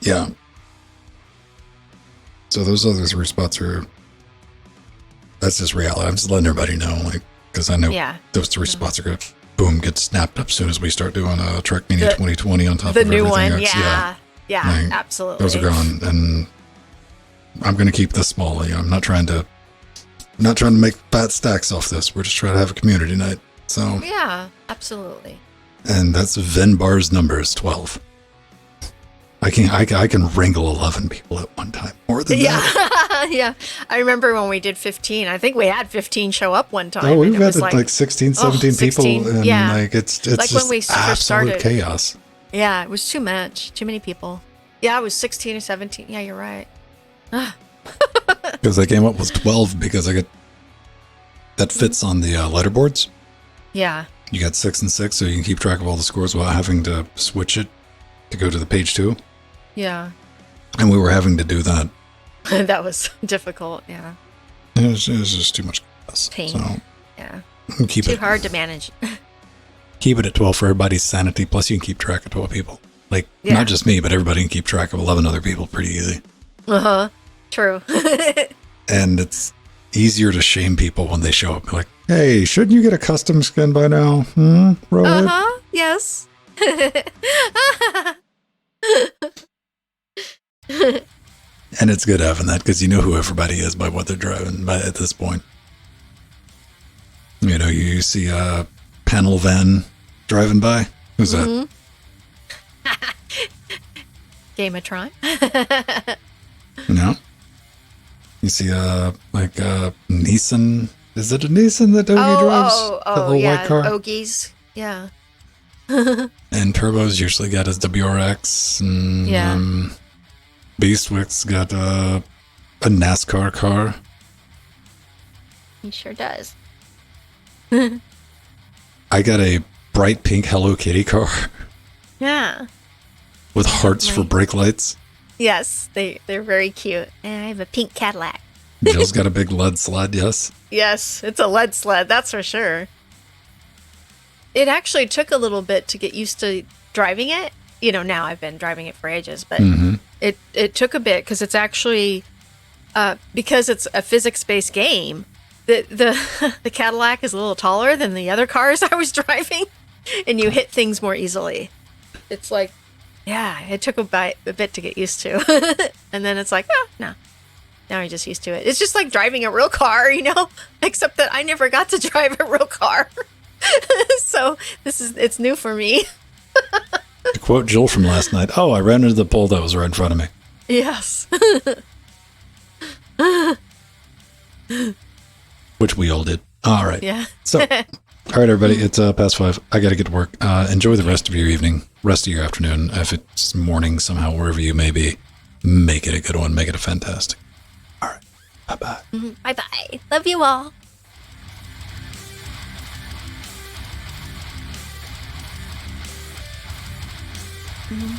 S2: Yeah. So those other 3 spots are, that's just reality. I'm just letting everybody know, like, because I know those 3 spots are going to, boom, get snapped up as soon as we start doing Trackmania 2020 on top of everything else.
S1: The new one, yeah, like, absolutely.
S2: Those are gone, and I'm going to keep this small. You know, I'm not trying to make fat stacks off this. We're just trying to have a community night. So
S1: yeah, absolutely.
S2: And that's Venbar's number is 12. I can wrangle 11 people at one time. More than that.
S1: Yeah. I remember when we did 15. I think we had 15 show up one time.
S2: Oh, we've had like 16, 17
S1: 16,
S2: people. And
S1: yeah.
S2: like it's
S1: like
S2: just
S1: when we first
S2: absolute
S1: started.
S2: chaos.
S1: Yeah, it was too much. Too many people. Yeah, it was 16 or 17. Yeah, you're right.
S2: Because I came up with 12 because that fits on the letterboards.
S1: Yeah.
S2: You got 6 and 6, so you can keep track of all the scores without having to switch it to go to the page 2.
S1: Yeah.
S2: And we were having to do that.
S1: That was difficult, yeah.
S2: It was just too much chaos.
S1: Pain.
S2: So
S1: Yeah.
S2: keep
S1: Too
S2: it
S1: hard to manage.
S2: Keep it at 12 for everybody's sanity. Plus, you can keep track of 12 people. Like,
S1: Yeah.
S2: not just me, but everybody can keep track of 11 other people pretty easy.
S1: Uh-huh. True.
S2: And it's easier to shame people when they show up. Like, hey, shouldn't you get a custom skin by now? Rohit?
S1: Uh-huh. Yes.
S2: And it's good having that because you know who everybody is by what they're driving by at this point. You know, you see a panel van driving by. Who's that?
S1: Game of Tron.
S2: No. You see like a Nissan. Is it a Nissan that Ogie drives? The little
S1: yeah.
S2: white car?
S1: Ogies. Yeah.
S2: And Turbo's usually got his WRX. And
S1: Yeah.
S2: Beastwick's got a NASCAR car.
S1: He sure does.
S2: I got a bright pink Hello Kitty car
S1: Yeah.
S2: with hearts for brake lights.
S1: Yes, they're very cute. And I have a pink Cadillac.
S2: Jill's got a big lead sled, yes.
S1: Yes, it's a lead sled, that's for sure. It actually took a little bit to get used to driving it. You know, now I've been driving it for ages, but it took a bit because it's actually because it's a physics-based game. The Cadillac is a little taller than the other cars I was driving, and you hit things more easily. It's like, yeah, it took a bit to get used to, and then it's like, oh no. Now I'm just used to it. It's just like driving a real car, you know, except that I never got to drive a real car. So it's new for me.
S2: To quote Jill from last night, oh, I ran into the pole that was right in front of me.
S1: Yes.
S2: Which we all did. All right.
S1: Yeah.
S2: So, all right, everybody, it's past 5. I got to get to work. Enjoy the rest of your evening, rest of your afternoon. If it's morning somehow, wherever you may be, make it a good one. Make it a fantastic. All right. Bye-bye.
S1: Bye-bye. Love you all. Mm-hmm.